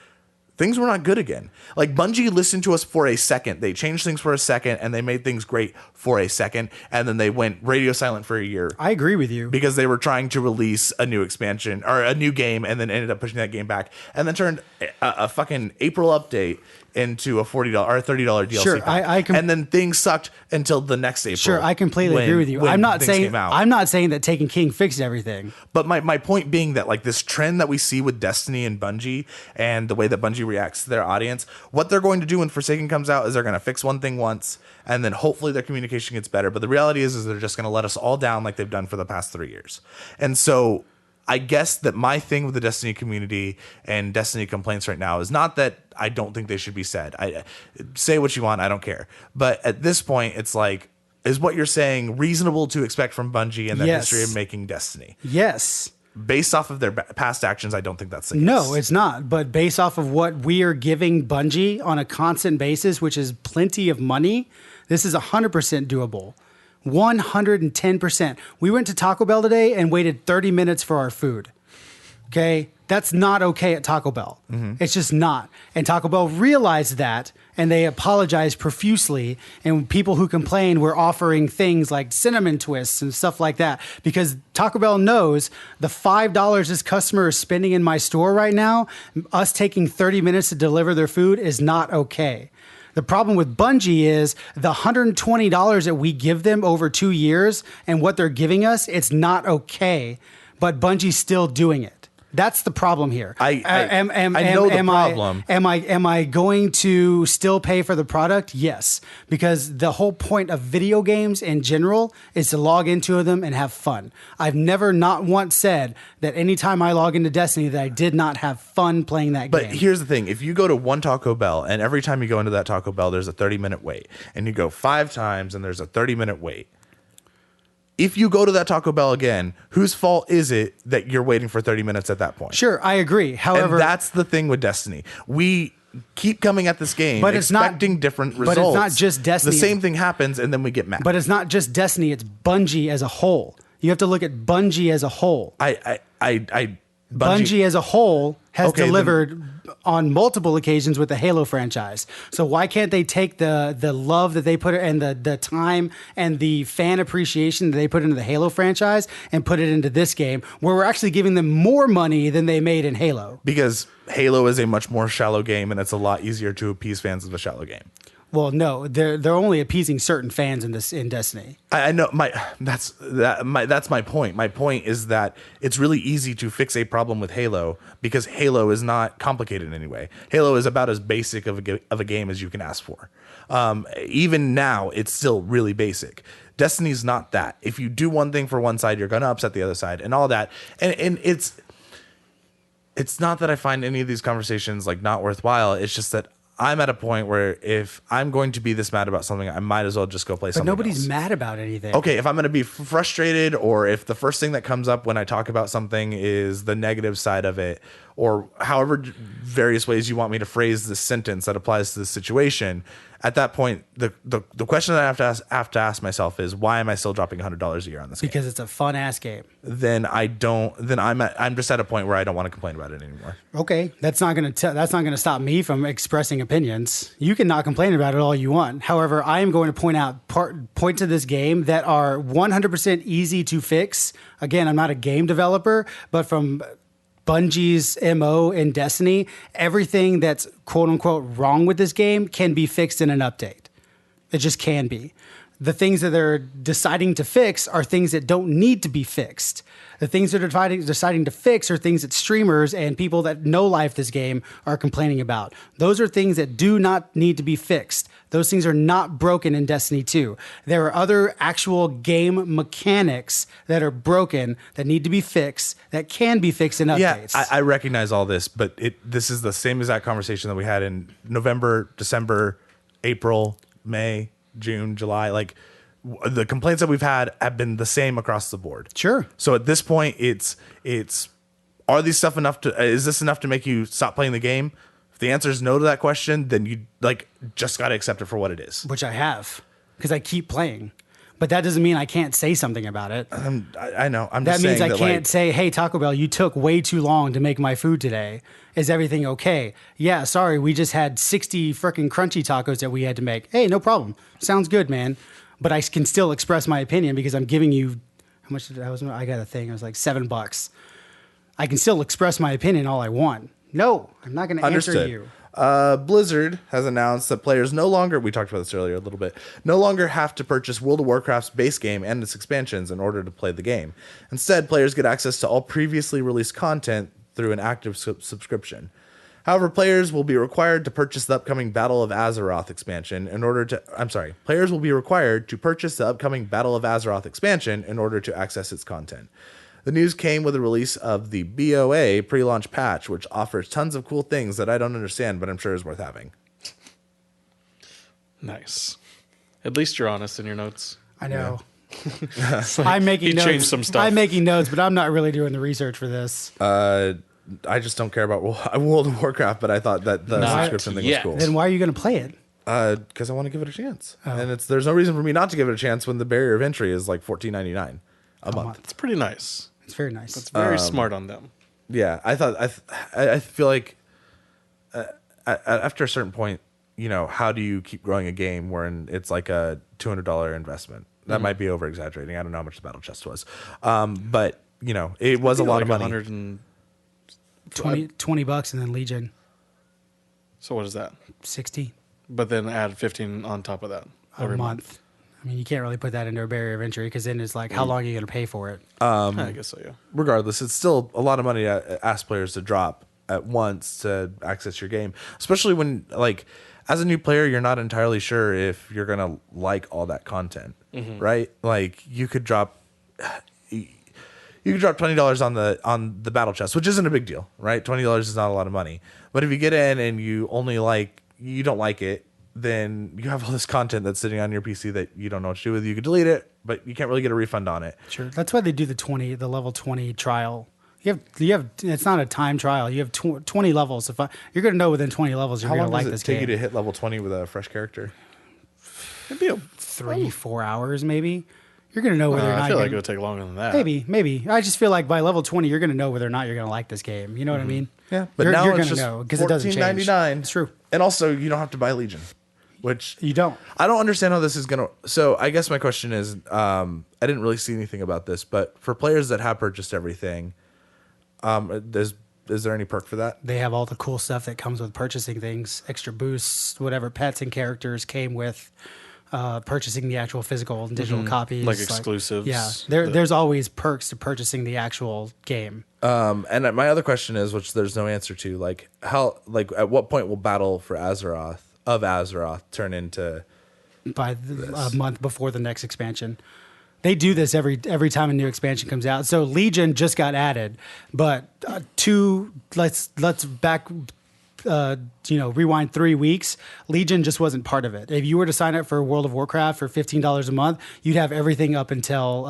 things were not good again. Like, Bungie listened to us for a second. They changed things for a second, and they made things great for a second, and then they went radio silent for a year. I agree with you. Because they were trying to release a new expansion or a new game, and then ended up pushing that game back, and then turned a fucking April update into a $40 or $30 DLC. Sure, pack. And then things sucked until the next April. Sure, I completely agree with you. I'm not saying that Taken King fixed everything. But my point being that, like, this trend that we see with Destiny and Bungie, and the way that Bungie reacts to their audience, what they're going to do when Forsaken comes out is they're going to fix one thing once, and then hopefully their communication gets better. But the reality is they're just going to let us all down like they've done for the past 3 years. And so I guess that my thing with the Destiny community and Destiny complaints right now is not that I don't think they should be said. I say what you want, I don't care. But at this point, it's like, is what you're saying reasonable to expect from Bungie and the history of making Destiny? Yes. Based off of their past actions, I don't think that's the case. No, it's not. But based off of what we are giving Bungie on a constant basis, which is plenty of money, this is 100% doable. 110%. We went to Taco Bell today and waited 30 minutes for our food. Okay? That's not okay at Taco Bell. Mm-hmm. It's just not. And Taco Bell realized that, and they apologized profusely. And people who complained were offering things like cinnamon twists and stuff like that, because Taco Bell knows the $5 this customer is spending in my store right now, us taking 30 minutes to deliver their food is not okay. The problem with Bungie is the $120 that we give them over 2 years and what they're giving us, it's not okay. But Bungie's still doing it. That's the problem here. I know the problem. Am I going to still pay for the product? Yes, because the whole point of video games in general is to log into them and have fun. I've never not once said that anytime I log into Destiny that I did not have fun playing that game. But here's the thing. If you go to one Taco Bell and every time you go into that Taco Bell, there's a 30-minute wait, and you go 5 times and there's a 30-minute wait, if you go to that Taco Bell again, whose fault is it that you're waiting for 30 minutes at that point? Sure, I agree. However, and that's the thing with Destiny. We keep coming at this game But it's not- expecting different results. but it's not just Destiny. The same thing happens, and then we get mad. but it's not just Destiny, it's Bungie as a whole. You have to look at Bungie as a whole. Bungie as a whole has Okay, delivered on multiple occasions with the Halo franchise. So why can't they take the love that they put and the time and the fan appreciation that they put into the Halo franchise and put it into this game where we're actually giving them more money than they made in Halo? Because Halo is a much more shallow game, and it's a lot easier to appease fans of a shallow game. Well, no, they're only appeasing certain fans in Destiny. I know that's my point. My point is that it's really easy to fix a problem with Halo because Halo is not complicated in any way. Halo is about as basic of a game as you can ask for. Even now, it's still really basic. Destiny's not that. If you do one thing for one side, you're going to upset the other side, and all that. And it's not that I find any of these conversations like not worthwhile. It's just that I'm at a point where if I'm going to be this mad about something, I might as well just go play something But nobody's else. mad about anything. Okay, if I'm going to be frustrated, or if the first thing that comes up when I talk about something is the negative side of it, or however various ways you want me to phrase this sentence that applies to this situation, at that point, the question that I have to ask myself is, why am I still dropping $100 a year on this game? Because it's a fun ass game. Then I'm just at a point where I don't want to complain about it anymore. Okay, that's not going to stop me from expressing opinions. You can not complain about it all you want. However, I am going to point to this game that are 100% easy to fix. Again, I'm not a game developer, but from Bungie's MO in Destiny, everything that's quote unquote wrong with this game can be fixed in an update. It just can be. The things that they're deciding to fix are things that don't need to be fixed. The things that they're deciding to fix are things that streamers and people that know life this game are complaining about. Those are things that do not need to be fixed. Those things are not broken in Destiny 2. There are other actual game mechanics that are broken that need to be fixed that can be fixed in updates. Yeah, I recognize all this, but this is the same exact conversation that we had in November, December, April, May, June, July. Like, the complaints that we've had have been the same across the board. Sure. So at this point, it's are these stuff enough to is this enough to make you stop playing the game? If the answer is no to that question, then you just got to accept it for what it is. Which I have, because I keep playing. But that doesn't mean I can't say something about it. I know. That means I can't say, hey, Taco Bell, you took way too long to make my food today. Is everything okay? Yeah, sorry, we just had 60 freaking crunchy tacos that we had to make. Hey, no problem. Sounds good, man. But I can still express my opinion because I'm giving you, how much did I got a thing. It was like $7. I can still express my opinion all I want. No, I'm not going to answer you. Blizzard has announced that players no longer, we talked about this earlier a little bit, no longer have to purchase World of Warcraft's base game and its expansions in order to play the game. Instead, players get access to all previously released content through an active subscription. However, players will be required to purchase the upcoming Battle of Azeroth expansion players will be required to purchase the upcoming Battle of Azeroth expansion in order to access its content. The news came with the release of the BOA pre-launch patch, which offers tons of cool things that I don't understand, but I'm sure is worth having. Nice. At least you're honest in your notes. I know. Yeah. I'm making notes. Changed some stuff. I'm making notes, but I'm not really doing the research for this. I just don't care about World of Warcraft, but I thought that the subscription thing was cool. Then why are you going to play it? Because I want to give it a chance. And there's no reason for me not to give it a chance when the barrier of entry is like $14.99 a month. It's pretty nice. It's very nice. It's very smart on them. Yeah, I feel like after a certain point, how do you keep growing a game wherein it's like a $200 investment? That might be over exaggerating. I don't know how much the battle chest was, but it was a lot of money. $20 and then Legion. So what is that? 60 But then add 15 on top of that a month. I mean, you can't really put that into a barrier of entry because then it's like, how long are you going to pay for it? I guess so, yeah. Regardless, it's still a lot of money to ask players to drop at once to access your game, especially when, as a new player, you're not entirely sure if you're going to like all that content, right? Like, you could drop $20 on the battle chest, which isn't a big deal, right? $20 is not a lot of money. But if you get in and you don't like it, then you have all this content that's sitting on your PC that you don't know what to do with. You could delete it, but you can't really get a refund on it. Sure. That's why they do the level 20 trial. You have. It's not a time trial. You have 20 levels. You're going to know within 20 levels you're How going to long like does this it take game. you to hit level 20 with a fresh character? It'd be 3-4 hours maybe. You're going to know whether or not. I feel like it gonna, would take longer than that. Maybe. I just feel like by level 20 you're going to know whether or not you're going to like this game. You know what I mean? Yeah, but you're, now you're it's gonna just know because it doesn't change. $14.99. It's true. And also, you don't have to buy Legion, which You don't. I don't understand how this is gonna. So I guess my question is, I didn't really see anything about this, but for players that have purchased everything, is there any perk for that? They have all the cool stuff that comes with purchasing things, extra boosts, whatever pets and characters came with purchasing the actual physical and digital copies, Like exclusives. Yeah, there's always perks to purchasing the actual game. And my other question is, which there's no answer to, like at what point will Battle for Azeroth turn into By a month before the next expansion. They do this every time a new expansion comes out. So Legion just got added, but let's back rewind 3 weeks. Legion just wasn't part of it. If you were to sign up for World of Warcraft for $15 a month, you'd have everything up until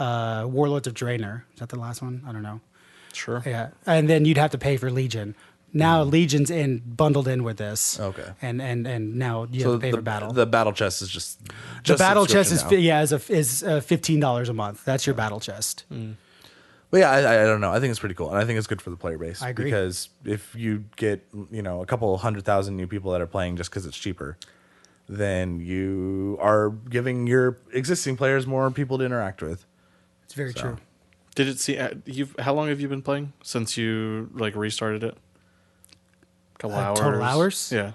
Warlords of Draenor. Is that the last one? I don't know. Sure. Yeah, and then you'd have to pay for Legion. Now Legion's bundled in with this. Okay. And now you have to pay for battle. The battle chest is just The battle chest subscription now. is $15 a month. That's your battle chest. But yeah, I don't know. I think it's pretty cool, and I think it's good for the player base. I agree. Because if you get a couple 100,000 new people that are playing just because it's cheaper, then you are giving your existing players more people to interact with. It's very true. Did it see? How long have you been playing since you restarted it? Couple hours. Total hours? Yeah.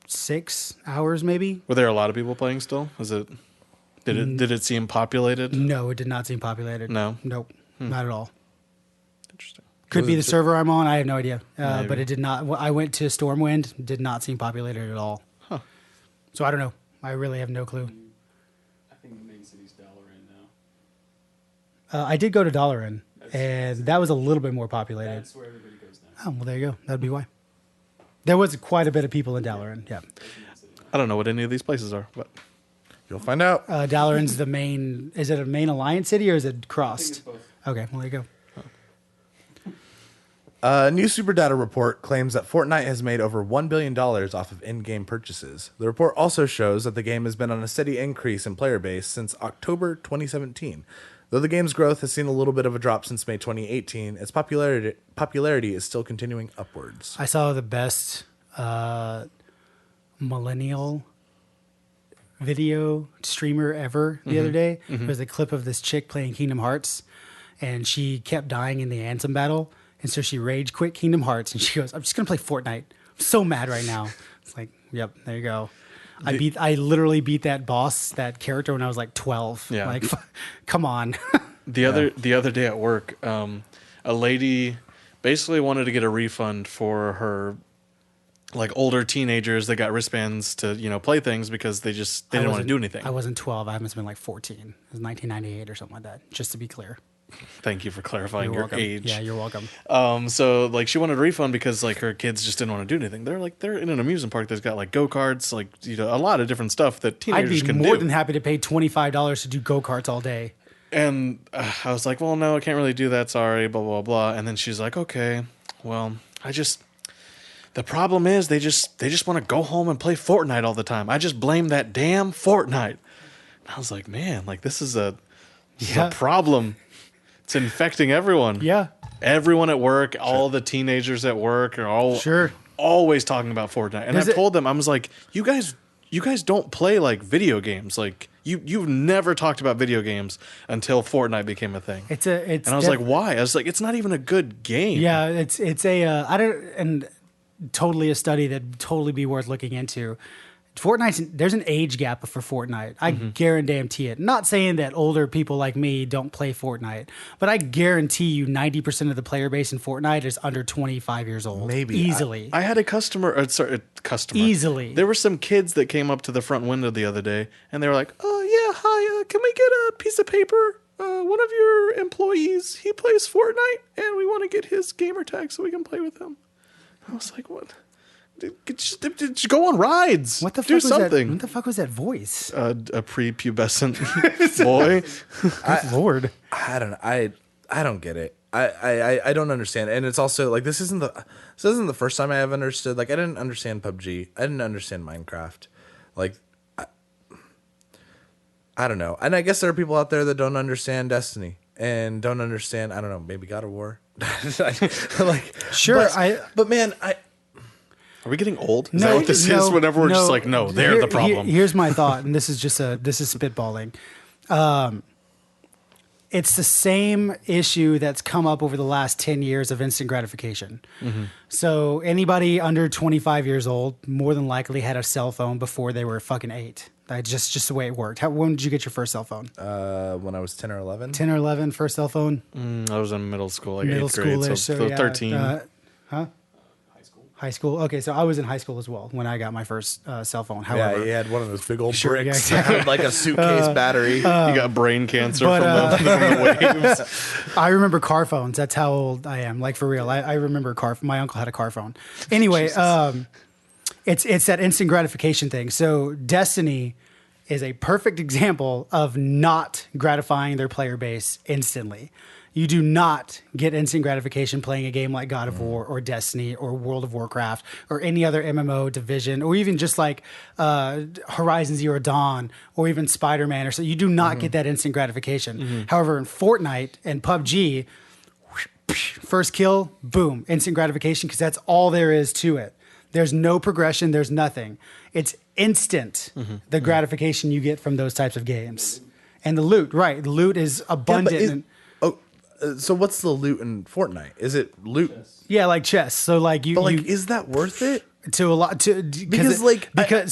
6 hours maybe. Were there a lot of people playing still? Did it seem populated? No, it did not seem populated. No? Nope, not at all. Interesting. Could be the server I'm on. I have no idea. But it did not. I went to Stormwind. Did not seem populated at all. Huh. So I don't know. I really have no clue. I think the main city's Dalaran now. I did go to Dalaran, and that was a little bit more populated. That's where everybody goes now. Oh, well, there you go. That'd be why. There was quite a bit of people in Dalaran. Yeah. I don't know what any of these places are, but You'll find out. Dalaran's the main. Is it a main alliance city or is it I think it's crossed? both. Okay, well there you go. A new super data report claims that Fortnite has made over $1 billion off of in-game purchases. The report also shows that the game has been on a steady increase in player base since October 2017. Though the game's growth has seen a little bit of a drop since May 2018, its popularity is still continuing upwards. I saw the best millennial video streamer ever the other day. It was a clip of this chick playing Kingdom Hearts, and she kept dying in the Ansem battle. And so she rage quit Kingdom Hearts, and she goes, "I'm just gonna play Fortnite. I'm so mad right now." It's like, yep, there you go. I literally beat that boss, that character, when I was like 12. Yeah. Like, come on. the other day at work, a lady basically wanted to get a refund for her older teenagers that got wristbands to play things because they didn't want to do anything. I wasn't 12. I must have been like 14. It was 1998 or something like that. Just to be clear. Thank you for clarifying your welcome. age. Yeah, you're welcome. So she wanted a refund because her kids just didn't want to do anything. They're in an amusement park that's got go-karts, a lot of different stuff that I'd teenagers be can more do. than happy to pay $25 to do go-karts all day. And I was like, well, no, I can't really do that. Sorry, blah, blah, blah. And then she's like, okay, well, the problem is they just want to go home and play Fortnite all the time. I just blame that damn Fortnite. And I was like, man, this is a problem. It's infecting everyone. Yeah. Everyone at work, all the teenagers at work are all always talking about Fortnite. And I told them, I was like, you guys don't play video games. You've never talked about video games until Fortnite became a thing. And I was like, why? I was like, it's not even a good game. Yeah, it's I don't, and totally a study that'd totally be worth looking into. There's an age gap for Fortnite. I guarantee it. Not saying that older people like me don't play Fortnite, but I guarantee you 90% of the player base in Fortnite is under 25 years old. Maybe. Easily. I had a customer. Easily. There were some kids that came up to the front window the other day, and they were like, "Oh yeah, hi. Can we get a piece of paper? One of your employees, he plays Fortnite, and we want to get his gamer tag so we can play with him." I was like, "What? Just go on rides. What the fuck Do was something. that? What the fuck was that voice? A prepubescent boy. Lord. I don't know. I don't get it. I don't understand. And it's also like this isn't the first time I have understood. Like I didn't understand PUBG. I didn't understand Minecraft. Like I don't know. And I guess there are people out there that don't understand Destiny and don't understand, I don't know, maybe God of War. Like Sure, but man, Are we getting old? Is that what this is? Whenever we're just like, no, they're the problem. Here's my thought, and this is spitballing. It's the same issue that's come up over the last 10 years of instant gratification. Mm-hmm. So anybody under 25 years old more than likely had a cell phone before they were fucking 8. That's just the way it worked. When did you get your first cell phone? when I was 10 or 11. 10 or 11, first cell phone? I was in middle school, like Middle 8th grade, school-ish, so yeah, 13. High school. Okay, so I was in high school as well when I got my first cell phone. Yeah, However, he had one of those big old Sure, yeah, bricks exactly. that had like a suitcase battery. You got brain cancer from the waves. I remember car phones. That's how old I am. Like for real. I remember my uncle had a car phone. Anyway, it's that instant gratification thing. So Destiny is a perfect example of not gratifying their player base instantly. You do not get instant gratification playing a game like God of War or Destiny or World of Warcraft or any other MMO division or even just like Horizon Zero Dawn or even Spider-Man or so. You do not get that instant gratification. However, in Fortnite and PUBG, first kill, boom, instant gratification because that's all there is to it. There's no progression. There's nothing. It's instant, the gratification you get from those types of games. And the loot, right. The loot is abundant. So what's the loot in Fortnite? Is it loot? Yeah, like chess. So like you, But like, is that worth it? to a lot to Because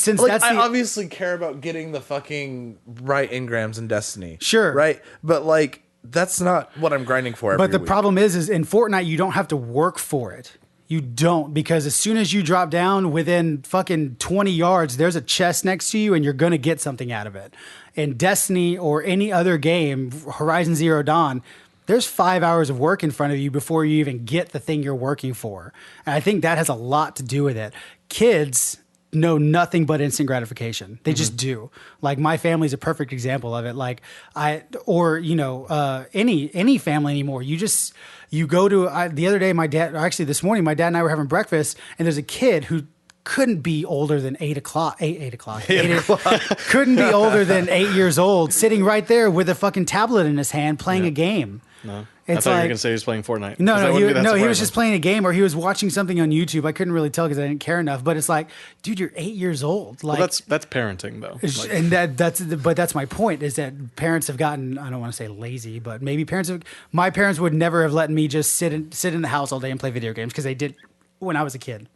since like, that's I the, obviously care about getting the fucking right engrams in Destiny. Sure. Right? But like that's not what I'm grinding for every but the week. problem is in Fortnite you don't have to work for it. You don't, because as soon as you drop down within fucking 20 yards, there's a chest next to you and you're going to get something out of it. In Destiny or any other game, Horizon Zero Dawn, there's 5 hours of work in front of you before you even get the thing you're working for. And I think that has a lot to do with it. Kids know nothing but instant gratification. They just do. Like my family's a perfect example of it. Like any family anymore. You go to, the other day, this morning, my dad and I were having breakfast and there's a kid who couldn't be older than 8 o'clock. Couldn't be older than 8 years old, sitting right there with a fucking tablet in his hand playing a game. No. It's I thought you were like- going to say he was playing Fortnite. No, 'cause that he wouldn't be that was surprising. just playing a game or he was watching something on YouTube. I couldn't really tell because I didn't care enough. But it's like, dude, you're 8 years old. Like, Well, that's parenting, though. Like, and that's my point is that parents have gotten, I don't want to say lazy, but maybe my parents would never have let me just sit in the house all day and play video games because they did when I was a kid.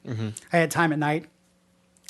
I had time at night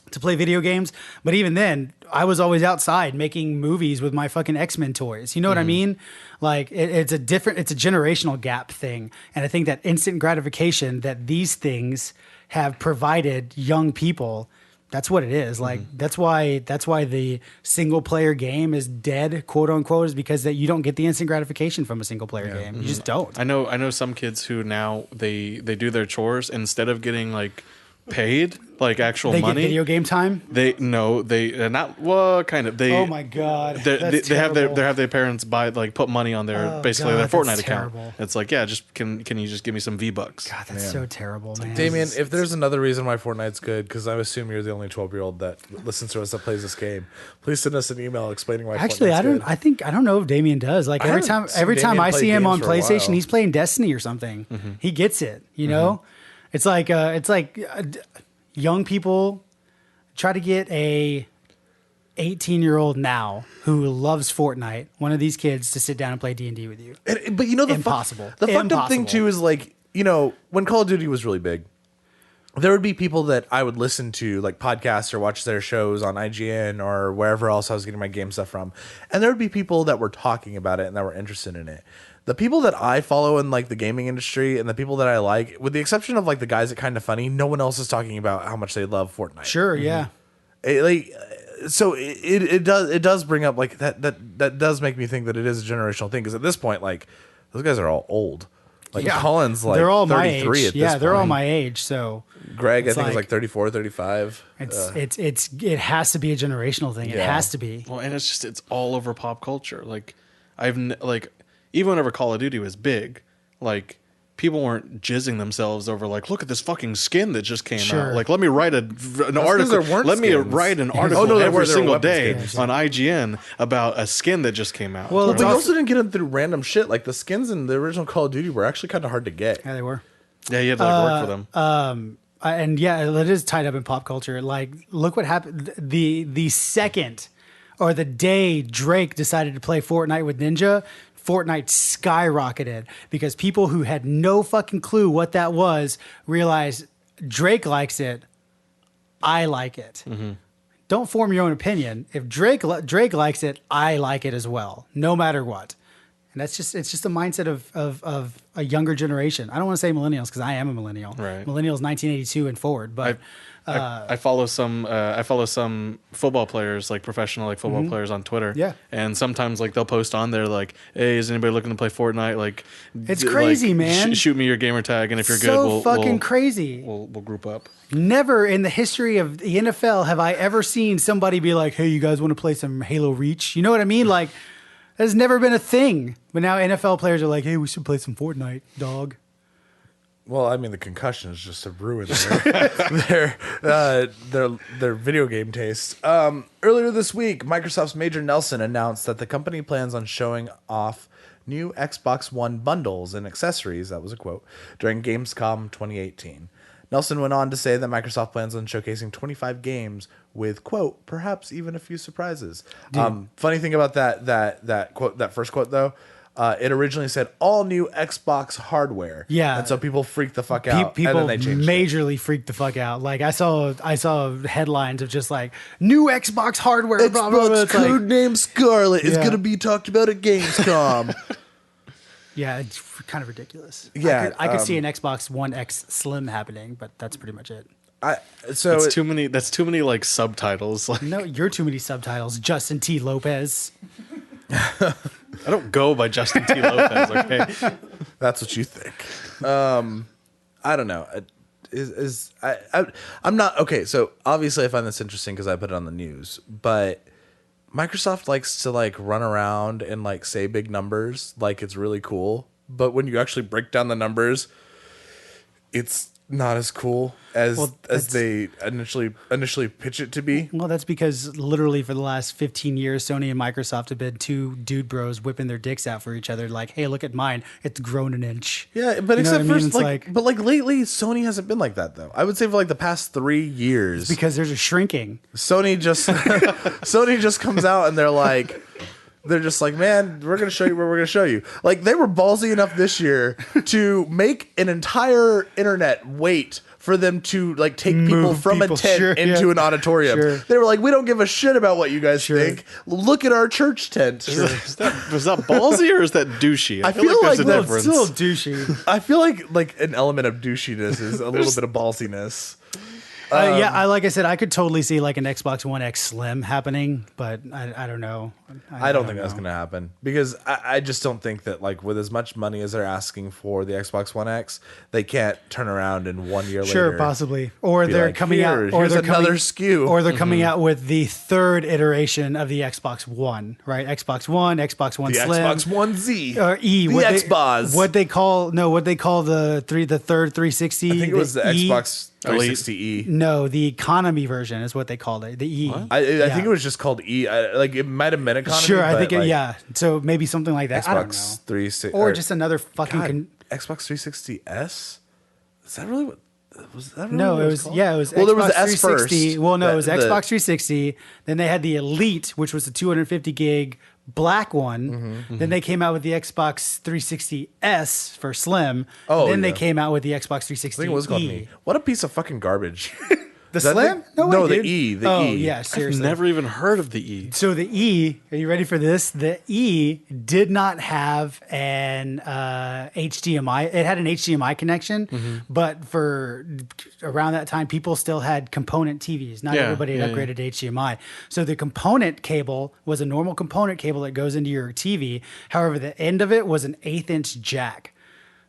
to play video games, but even then I was always outside making movies with my fucking X-Men toys. You know what I mean? Like it's a generational gap thing. And I think that instant gratification that these things have provided young people, that's what it is. Like that's why the single player game is dead, quote unquote, is because that you don't get the instant gratification from a single player game. You just don't. I know some kids who now they do their chores instead of getting like paid like actual They money. get video game time. They not well kind of they. Oh my god, They that's have terrible. their parents put money on their Oh, basically God, their Fortnite that's account. terrible. It's like, yeah, just can you just give me some V-Bucks? God, that's so terrible, man. Damien, if there's another reason why Fortnite's good, because I assume you're the only 12-year-old that listens to us that plays this game, please send us an email explaining why. Actually, Fortnite's good. I don't know if Damien does. Like I every haven't time seen Damien I play see him games on for a PlayStation, while. he's playing Destiny or something. He gets it. You know, it's like young people try to get a 18-year-old now who loves Fortnite, one of these kids, to sit down and play D&D with you. But you know the Impossible. The fucked up thing Impossible. too is like, you know, when Call of Duty was really big, there would be people that I would listen to, like podcasts or watch their shows on IGN or wherever else I was getting my game stuff from, and there would be people that were talking about it and that were interested in it. The people that I follow in like the gaming industry and the people that I like, with the exception of like the guys at Kinda Funny, no one else is talking about how much they love Fortnite. Sure, yeah. So it does bring up like that does make me think that it is a generational thing, because at this point, like, those guys are all old. Like Colin's like they're all my 33 age. at this Yeah, they're all point. my age. So Greg, I it's think, is like 34, 35. it has to be a generational thing. It Yeah. has to be. Well, and it's all over pop culture. Like like even whenever Call of Duty was big, like people weren't jizzing themselves over like, look at this fucking skin that just came Sure. out. Like, let me write an article. there weren't Let me skins. write an article there were every single weapons day skins. on IGN about a skin that just came out. Well, But it's you also- also didn't get them through random shit. Like the skins in the original Call of Duty were actually kind of hard to get. Yeah, they were. yeah, you had to like work for them. And yeah, it is tied up in pop culture. Like, look what happened. The second or the day Drake decided to play Fortnite with Ninja, Fortnite skyrocketed because people who had no fucking clue what that was realized Drake likes it. I like it. Don't form your own opinion. If Drake likes it, I like it as well, no matter what. And it's just a mindset of a younger generation. I don't want to say millennials because I am a millennial. Right. Millennials 1982 and forward. But I follow some football players, like professional like football players on Twitter. Yeah. And sometimes like they'll post on there like, hey, is anybody looking to play Fortnite? Like It's crazy, man. Shoot me your gamer tag, and if you're so good, fucking crazy. We'll group up. Never in the history of the NFL have I ever seen somebody be like, hey, you guys want to play some Halo Reach? You know what I mean? Like, that's never been a thing. But now NFL players are like, hey, we should play some Fortnite, dog. Well, I mean, the concussions just have ruined their video game taste. Earlier this week, Microsoft's Major Nelson announced that the company plans on showing off new Xbox One bundles and accessories, that was a quote, during Gamescom 2018. Nelson went on to say that Microsoft plans on showcasing 25 games with, quote, perhaps even a few surprises. Funny thing about that quote, that first quote though, it originally said all new Xbox hardware. Yeah. And so people freaked the fuck out. People and then they changed it. majorly freaked the fuck out. Like I saw headlines of just like new Xbox hardware. Blah, blah, blah. It's like, codename Scarlet is Yeah. going to be talked about at Gamescom. yeah, it's kind of ridiculous. Yeah, I could see an Xbox One X Slim happening, but that's pretty much it. That's too many. That's too many like subtitles. Like No, you're too many subtitles. Justin T. Lopez. I don't go by Justin T. Lopez. Okay. That's what you think. I don't know. I'm not okay. So obviously, I find this interesting because I put it on the news. But Microsoft likes to like run around and like say big numbers, like it's really cool. But when you actually break down the numbers, it's not as cool as they initially pitch it to be. Well, that's because literally for the last 15 years, Sony and Microsoft have been two dude bros whipping their dicks out for each other. Like, hey, look at mine; it's grown an inch. Yeah, but You know except what I for mean? It's like, but like lately, Sony hasn't been like that though. I would say for like the past 3 years, because there's a shrinking. Sony just comes out and they're just like, man, we're going to show you where we're going to show you. Like, they were ballsy enough this year to make an entire internet wait for them to, like, take people Move from people, a tent sure, into yeah. an auditorium. Sure. They were like, we don't give a shit about what you guys Sure. think. Look at our church tent. Was that ballsy or is that douchey? I feel like there's a well, It's difference. still douchey. I feel like an element of douchiness is a little bit of ballsiness. Yeah, like I said, I could totally see like an Xbox One X Slim happening, but I don't know. I don't think that's going to happen because I just don't think that like with as much money as they're asking for the Xbox One X, they can't turn around in 1 year later. Sure, possibly. Or be they're like, coming "Here, out. Or here's they're another coming, SKU. Or they're coming out with the third iteration of the Xbox One, right? Xbox One, Xbox One The Slim, Xbox One Z, or E. the Xbox. What they call the third 360. I think it was the E. Xbox 360e. No, the economy version is what they called it. The E. I Yeah. think it was just called E. Like it might have been economy. Sure, I but, think like, yeah. So maybe something like that. I don't know. Xbox 360 Or just another fucking. God, Xbox 360s. Is that really what? Was that really No, what it was called? yeah, it was. Well, Xbox there was the S 360. first. Well, no, it was The- Xbox 360. Then they had the Elite, which was the 250 gig black one. Then they came out with the Xbox 360s for Slim. Oh, then they yeah. came out with the Xbox 360. I think it was called E. What a piece of fucking garbage. The Is that Slim? the- way, no, the dude. E, the oh, E. yeah, I've seriously. never even heard of the E. So the E, are you ready for this? The E did not have an HDMI. It had an HDMI connection, but for around that time, people still had component TVs. Not Yeah, everybody had yeah, upgraded to HDMI. So the component cable was a normal component cable that goes into your TV. However, the end of it was an 1/8 inch jack.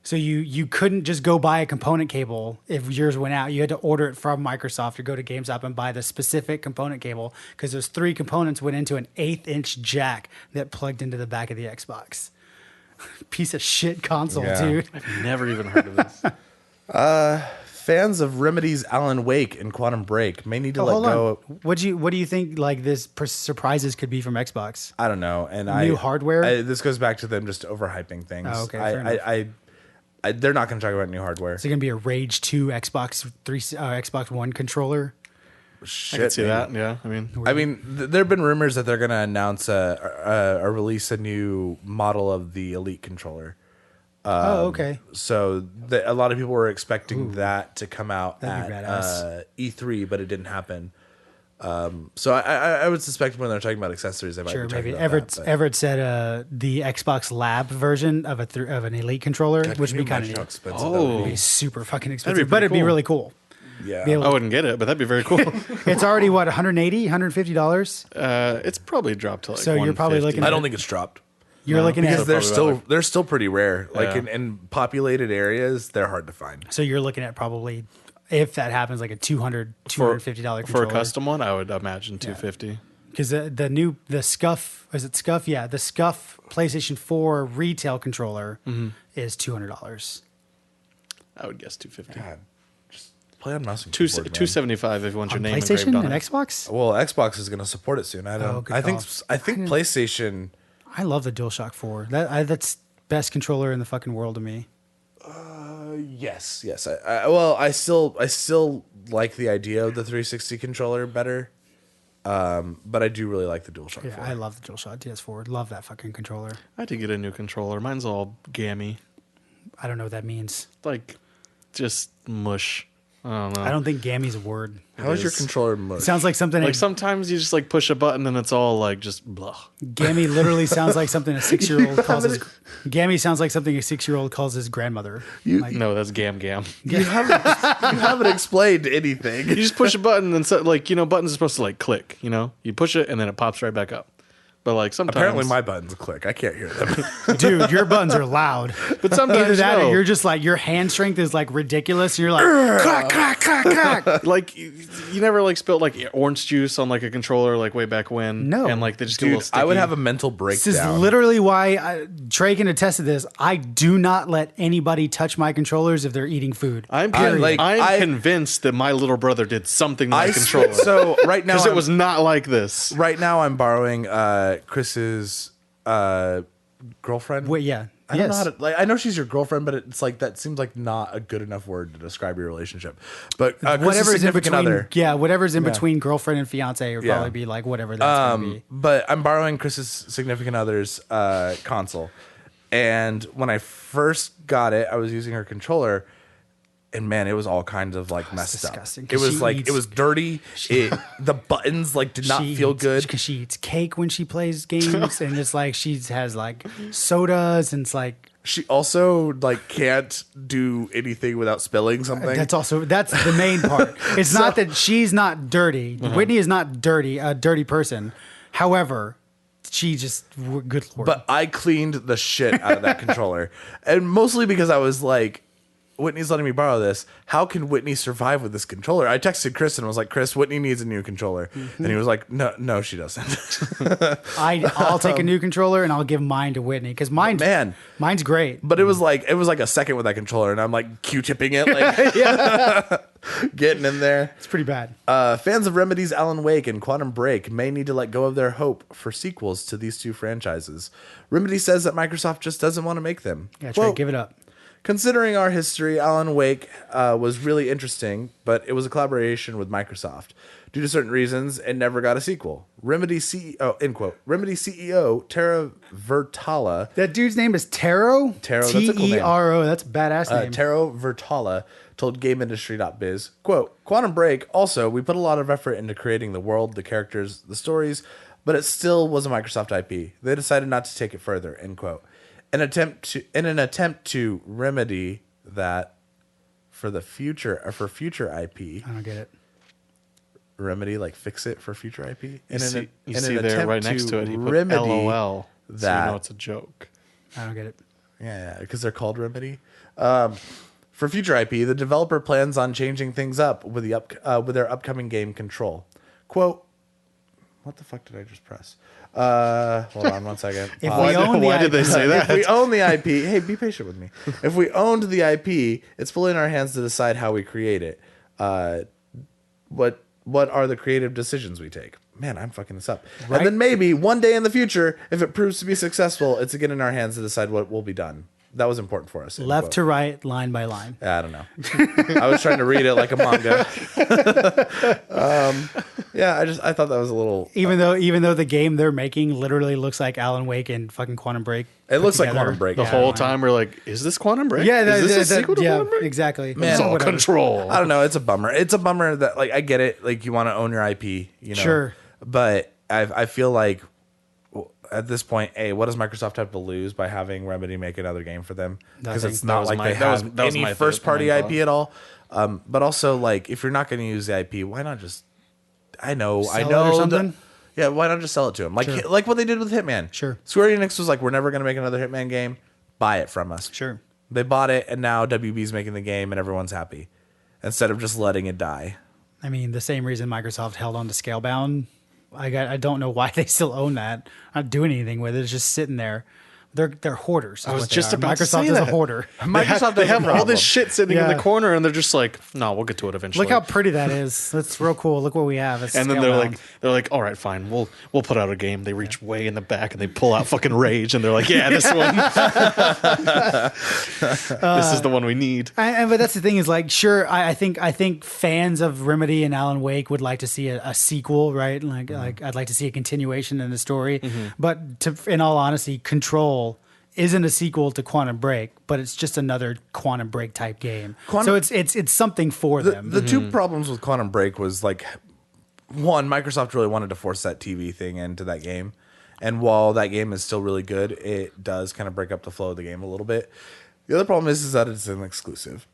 So you couldn't just go buy a component cable if yours went out. You had to order it from Microsoft or go to GameStop and buy the specific component cable because those 3 components went into an 1/8-inch jack that plugged into the back of the Xbox. Piece of shit console, Yeah. dude. I've never even heard of this. Fans of Remedy's Alan Wake and Quantum Break may need to let Hold go. on. What do you think like this surprises could be from Xbox? I don't know. And New hardware? This goes back to them just overhyping things. Oh, okay, fair enough. They're not going to talk about new hardware. Is it going to be a Rage 2 Xbox One controller? Shit, I can see maybe. that. Yeah, I mean, there have been rumors that they're going to announce or release a new model of the Elite controller. Oh, okay. So a lot of people were expecting that to come out That'd be at badass. E3, but it didn't happen. So I would suspect when they're talking about accessories, they might Sure, be talking maybe. about that. but- Everett said the Xbox Lab version of an Elite controller, God, which can would be you kind of imagine how neat. expensive that would It'd be? be super fucking be expensive, but pretty it'd be cool. really cool. Yeah. Be able- I wouldn't get it, but that'd be very cool. It's already what, $180, $150? It's probably dropped to like. So you're probably 150. looking I don't think it's dropped. You're looking Because at they're still pretty rare. Like Yeah. in populated areas, they're hard to find. so you're looking at probably, if that happens, like a $250 controller. for a custom one. I would imagine 250. Because the Scuff, is it Scuff? Yeah, the Scuff PlayStation 4 retail controller is $200. I would guess 250. God, just play on mouse and Two, keyboard, man. 275 if you want your On name PlayStation engraved on and it. Xbox? Well, Xbox is going to support it soon. I don't. Oh, good I think. call. I think PlayStation. I love the DualShock 4. That's best controller in the fucking world to me. Yes. I still like the idea of the 360 controller better. But I do really like the DualShock 4. Yeah, I love the DualShock DS4. Love that fucking controller. I had to get a new controller. Mine's all gammy, I don't know what that means. like just mush. I don't know. I don't think gammy's a word. How is your is. controller It mush? sounds like something. like sometimes you just like push a button and it's all like just blah. Gammy literally sounds like something a 6-year-old calls his. Gammy sounds like something a 6-year-old calls his grandmother. Like, No, that's gam. You haven't explained anything. You just push a button and so, like buttons are supposed to like click. You push it and then it pops right back up. But like sometimes Apparently, my buttons click. I can't hear them. dude, your buttons are loud. but sometimes Either that, or no. you're just like your hand strength is like ridiculous, and you're like clack clack clack clack. like you never like spilled like orange juice on like a controller like way back when. No. and like they just get a little Dude, sticky. I would have a mental This is breakdown. literally why Trey can attest to this. I do not let anybody touch my controllers if they're eating food. I'm I- convinced that my little brother did something to my controller. So right now, Because it was not like this. right now I'm borrowing Chris's girlfriend. Wait, yeah, I don't know how to like. I know she's your girlfriend, but it's like that seems like not a good enough word to describe your relationship. But Chris's whatever's in significant between, other. yeah, whatever's in between girlfriend and fiance would Yeah. probably be like whatever that's gonna be. But I'm borrowing Chris's significant other's console, and when I first got it, I was using her controller, and man, it was all kinds of like messed disgusting, up. 'cause It was she like eats- it was dirty. The buttons like did not feel good. because she eats cake when she plays games, and it's like she has like sodas, and it's like She also like can't do anything without spilling something. that's the main part. It's not that she's not dirty. Whitney is not dirty, a dirty person. However, she just good lord. But I cleaned the shit out of that controller, and mostly because I was like, Whitney's letting me borrow this. How can Whitney survive with this controller? I texted Chris and was like, Chris, Whitney needs a new controller. And he was like, no, she doesn't. I'll take a new controller and I'll give mine to Whitney because mine's great. But it was like a second with that controller, and I'm like Q-tipping it, like getting in there. It's pretty bad. Fans of Remedy's Alan Wake and Quantum Break may need to let go of their hope for sequels to these two franchises. Remedy says that Microsoft just doesn't want to make them. Yeah, try to give it up. Considering our history, Alan Wake was really interesting, but it was a collaboration with Microsoft. Due to certain reasons, it never got a sequel. Remedy CEO, end quote. Remedy CEO Tara Vertala. That dude's name is Taro. Taro, that's a cool name. Tero. That's a badass name. Taro Vertala told GameIndustry.biz, quote, Quantum Break, also, we put a lot of effort into creating the world, the characters, the stories, but it still was a Microsoft IP. They decided not to take it further, end quote. In an attempt to remedy that for future IP. I don't get it. Remedy, like fix it for future IP. You see there right next to it, he put LOL, so you know it's a joke. I don't get it. Yeah, because they're called Remedy. For future IP, the developer plans on changing things up with their upcoming game Control. Quote, what the fuck did I just press? Hold on one second. If Pause. we own the Why did IP, they say that? If we own the IP, hey, be patient with me. If we owned the IP, it's fully in our hands to decide how we create it. What are the creative decisions we take? Man, I'm fucking this up. Right. And then maybe one day in the future, if it proves to be successful, it's again in our hands to decide what will be done. That was important for us. left to right, line by line. I don't know. I was trying to read it like a manga. I thought that was a little. Even though the game they're making literally looks like Alan Wake and fucking Quantum Break. It looks like together. Quantum Break. The whole time we're like, is this Quantum Break? Yeah, is this a sequel to Quantum Break? exactly. It's all Whatever. Control. I don't know. It's a bummer. It's a bummer that like I get it. Like you want to own your IP, you know. Sure. But I feel like at this point, what does Microsoft have to lose by having Remedy make another game for them? Because Nothing. it's not like they have that was any my first party main IP at all. But also like if you're not going to use the IP, why not just? I know. Sell it or something? Yeah, why not just sell it to them? Like what they did with Hitman. Sure. Square Enix was like, we're never going to make another Hitman game. Buy it from us. Sure. They bought it, and now WB's making the game, and everyone's happy. Instead of just letting it die. I mean, the same reason Microsoft held on to Scalebound. I don't know why they still own that. Not doing anything with it. It's just sitting there. They're hoarders. I was just about to Microsoft say is a that. hoarder. Microsoft They has a have all problem. this shit sitting in Yeah. the corner, and they're just like, no, we'll get to it eventually. Look how pretty that is. That's real cool. Look what we have. It's and then Scalebound. they're like, all right, fine, we'll put out a game. They reach way in the back and they pull out fucking Rage, and they're like, yeah, this one, this is the one we need. But that's the thing is like, sure, I think fans of Remedy and Alan Wake would like to see a sequel, right? Like I'd like to see a continuation in the story. But in all honesty, Control isn't a sequel to Quantum Break, but it's just another Quantum Break type game. So it's something for them. The two problems with Quantum Break was like, one, Microsoft really wanted to force that TV thing into that game. And while that game is still really good, it does kind of break up the flow of the game a little bit. The other problem is that it's an exclusive.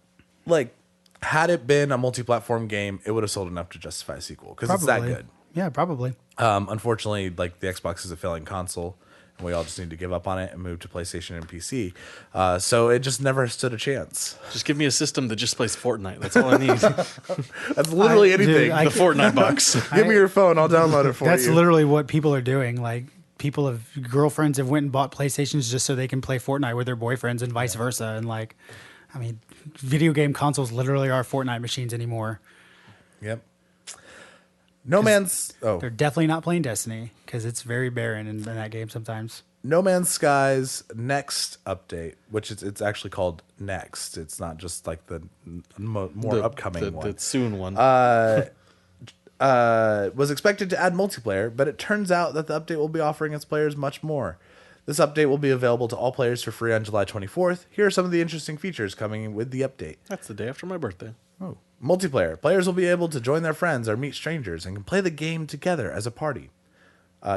Like, had it been a multi-platform game, it would have sold enough to justify a sequel because it's that good. Yeah, probably. Unfortunately, like the Xbox is a failing console, and we all just need to give up on it and move to PlayStation and PC. So it just never stood a chance. Just give me a system that just plays Fortnite. That's all I need. That's literally anything. I- The Fortnite box. Give me your phone, I'll download it for That's you. literally what people are doing. Like girlfriends have went and bought PlayStations just so they can play Fortnite with their boyfriends and vice versa. And like, I mean, video game consoles literally are Fortnite machines anymore. Yep. No Man's They're definitely not playing Destiny because it's very barren in that game sometimes. No Man's Sky's next update, which it's actually called Next. It's not just like the more upcoming one. The soon one. Was expected to add multiplayer, but it turns out that the update will be offering its players much more. This update will be available to all players for free on July 24th. Here are some of the interesting features coming with the update. That's the day after my birthday. Oh. Multiplayer. Players will be able to join their friends or meet strangers and can play the game together as a party.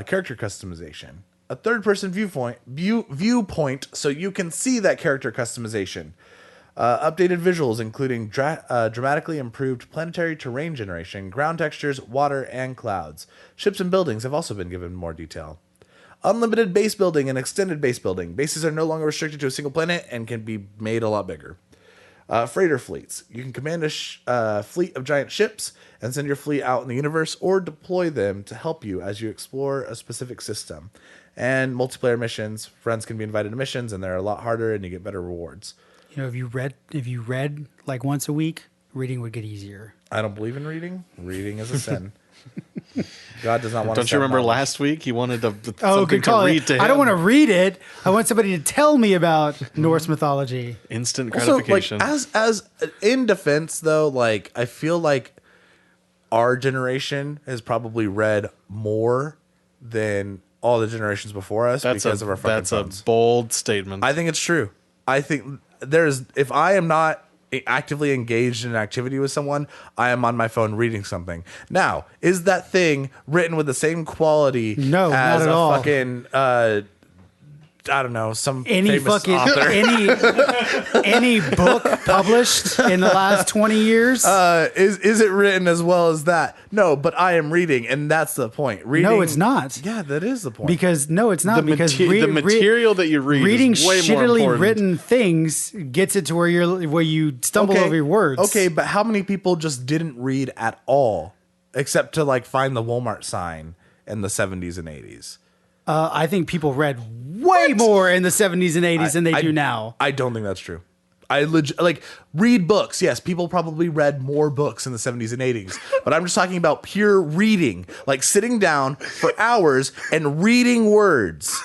Character customization. A third-person viewpoint so you can see that character customization. Updated visuals, including dramatically improved planetary terrain generation, ground textures, water, and clouds. Ships and buildings have also been given more detail. Unlimited base building and extended base building. Bases are no longer restricted to a single planet and can be made a lot bigger. Freighter fleets. You can command a fleet of giant ships and send your fleet out in the universe or deploy them to help you as you explore a specific system. And multiplayer missions. Friends can be invited to missions, and they're a lot harder, and you get better rewards. You know, if you read like once a week, reading would get easier. I don't believe in reading. Reading is a sin. God does not want. Don't you remember last week he wanted Good something to call. read to him? I don't want to read it. I want somebody to tell me about Norse mythology. Instant Also, like gratification. as in defense though, like I feel like our generation has probably read more than all the generations before us because of our fucking phones. a bold statement. I think it's true. I think if I am not actively engaged in an activity with someone, I am on my phone reading something. Now, is that thing written with the same quality No, as not at a all. fucking I don't know, some Any famous fucking author. any book published in the last 20 years? Is it written as well as that? No, but I am reading, and that's the point. Reading, No, it's not. Yeah, that is the point. Because no, it's not. Because the material that you read reading is way more shittily important. written things gets it to where you stumble over your words. Okay, but how many people just didn't read at all, except to like find the Walmart sign in the 70s and 80s? I think people read way more in the 70s and 80s than they do now. I don't think that's true. I like read books. Yes, people probably read more books in the 70s and 80s, but I'm just talking about pure reading, like sitting down for hours and reading words.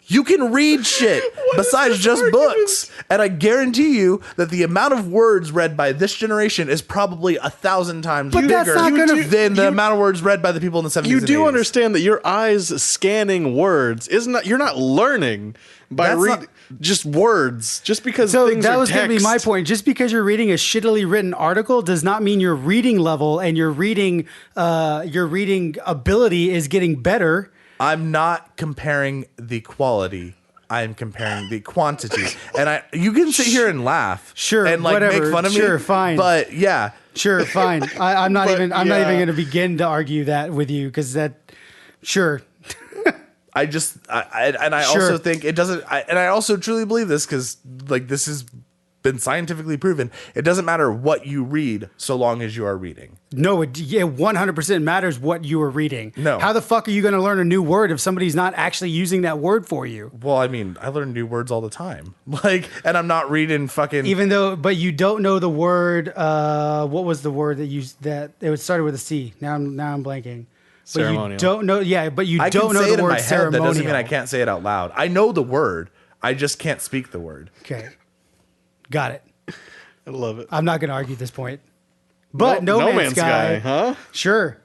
You can read shit besides just books. And I guarantee you that the amount of words read by this generation is probably 1,000 times But that's bigger not gonna- than the amount of words read by the people in the 70s You and do 80s. understand that your eyes scanning words is not. You're not learning by That's not- just words. Just because So things that are was going to be text. my point. Just because you're reading a shittily written article does not mean your reading level and your reading ability is getting better. I'm not comparing the quality. I'm comparing the quantity. And you can sit here and laugh. Sure, and like whatever. make fun of me. Sure, fine. But yeah. Sure, fine. I'm not But, even yeah. going to begin to argue that with you because that. Sure. I Sure. also think it doesn't, and I also truly believe this because like this has been scientifically proven. It doesn't matter what you read so long as you are reading. No, it 100% matters what you are reading. No. How the fuck are you going to learn a new word if somebody's not actually using that word for you? Well, I mean, I learn new words all the time. Like, and I'm not reading fucking. But you don't know the word. What was the word that it started with a C? Now I'm blanking. But Ceremonial. you don't know. Yeah, but you I don't can know say it the in my word head. ceremonial. That doesn't mean I can't say it out loud. I know the word. I just can't speak the word. Okay, got it. I love it. I'm not going to argue this point. But No Man's Sky, huh? sure.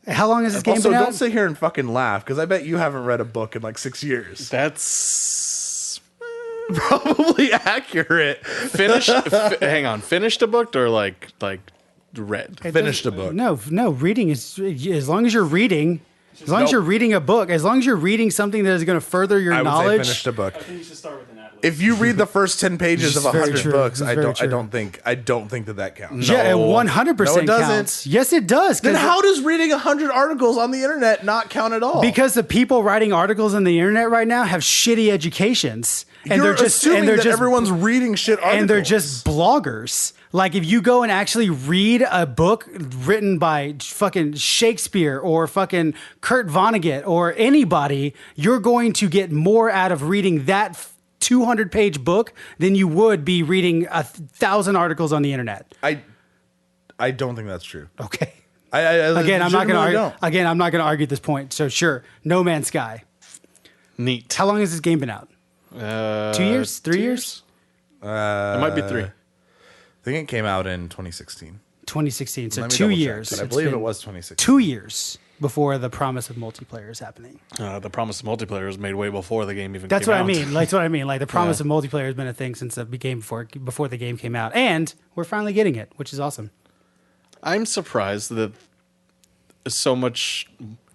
How long has this game Also, been out? don't sit here and fucking laugh because I bet you haven't read a book in like 6 years. That's Probably accurate. hang on. Finished a book or like read? Finished a book. No. Reading is as long as you're reading. As long as Nope. you're reading a book, as long as you're reading something that is going to further your I would say knowledge. finished a book. I think you should start with an atlas. If you read the first 10 pages of This is very 100 true. books, This is I very don't true. think that counts. Yeah, it No. 100% No, it doesn't. counts. Yes, it does. Then 'cause- how does reading 100 articles on the internet not count at all? Because the people writing articles on the internet right now have shitty educations, and you're they're just assuming and they're that just everyone's reading shit articles. and they're just bloggers. Like if you go and actually read a book written by fucking Shakespeare or fucking Kurt Vonnegut or anybody, you're going to get more out of reading that 200-page book than you would be reading 1,000 articles on the internet. I don't think that's true. Okay. Again, I'm not going to argue. Again, I'm not going to argue this point. So sure, No Man's Sky. Neat. How long has this game been out? 2 years? 3 years? It might be 3. I think it came out in 2016. 2016. So Let me 2 double check, years. but I It's believe it been was 2016. 2 years before the promise of multiplayer is happening. The promise of multiplayer was made way before the game even That's came what out. I mean. Like, that's what I mean. Like the promise of multiplayer has been a thing since the game before the game came out, and we're finally getting it, which is awesome. I'm surprised that so much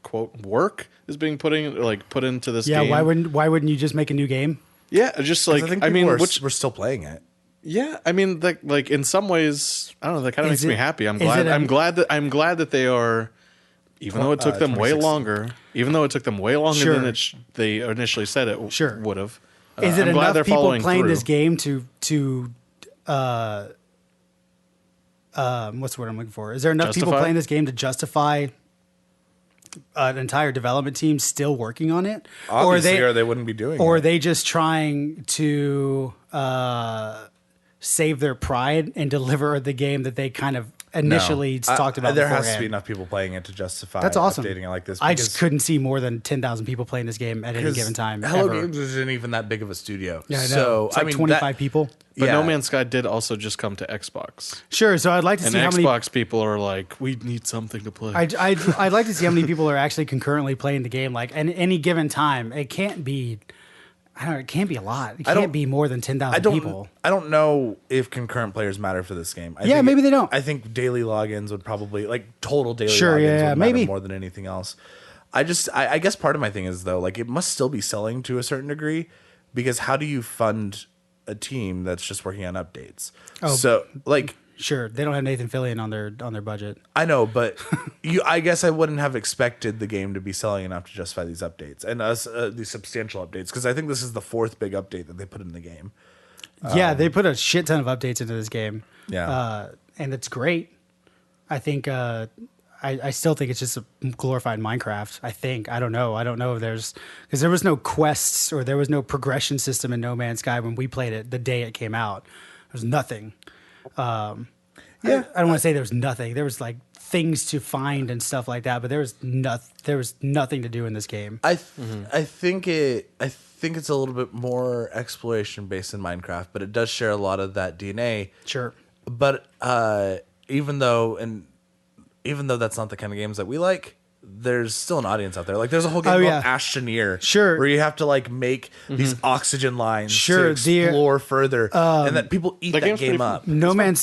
quote work is being put into this Yeah. game. Why wouldn't you just make a new game? Yeah, just like I think I mean, we're still playing it. yeah, I mean, like in some ways, I don't know. That kind of Is makes me it- happy. I'm is glad. it a- I'm glad that they are. Even though it took them way 2016. longer, Sure. than they initially said it Sure. would have. Is it I'm glad enough they're people following playing through. this game to what's the word I'm looking for? Is there enough people Justify? playing this game to justify an entire development team still working on it? Obviously, or they wouldn't be doing Or it. are they just trying to save their pride and deliver the game that they kind of initially No. talked about There beforehand? has to be enough people playing it to justify That's awesome. updating it like this. I just couldn't see more than 10,000 people playing this game at any given time. Hello ever. Games isn't even that big of a studio. Yeah, I know. So It's like I mean, 25 people. But yeah. No Man's Sky did also just come to Xbox, Sure. So I'd like to and see how many. Xbox people are like, we need something to play. I'd like to see how many people are actually concurrently playing the game. Like at any given time, it can't be. I don't know. It can't be a lot. It don't- can't be more than 10,000 people. I don't know if concurrent players matter for this game. Yeah, maybe they don't. I think daily logins would probably total daily Sure, logins yeah, would maybe. matter more than anything else. I guess part of my thing is though, like it must still be selling to a certain degree, because how do you fund a team that's just working on updates? Oh. So like, Sure, they don't have Nathan Fillion on their budget. I know, but I guess I wouldn't have expected the game to be selling enough to justify these updates and these substantial updates, because I think this is the 4th big update that they put in the game. Yeah, they put a shit ton of updates into this game. Yeah. And it's great. I think I still think it's just a glorified Minecraft. I don't know if because there was no quests or there was no progression system in No Man's Sky when we played it the day it came out. There was nothing. I don't want to say there was nothing. There was like things to find and stuff like that, but there was nothing to do in this game. I think it's a little bit more exploration based in Minecraft, but it does share a lot of that DNA. Sure. But even though that's not the kind of games that we like, there's still an audience out there. Like there's a whole game called Astroneer, sure, where you have to like make these oxygen lines sure, to explore further, and that people eat that game up. No Man's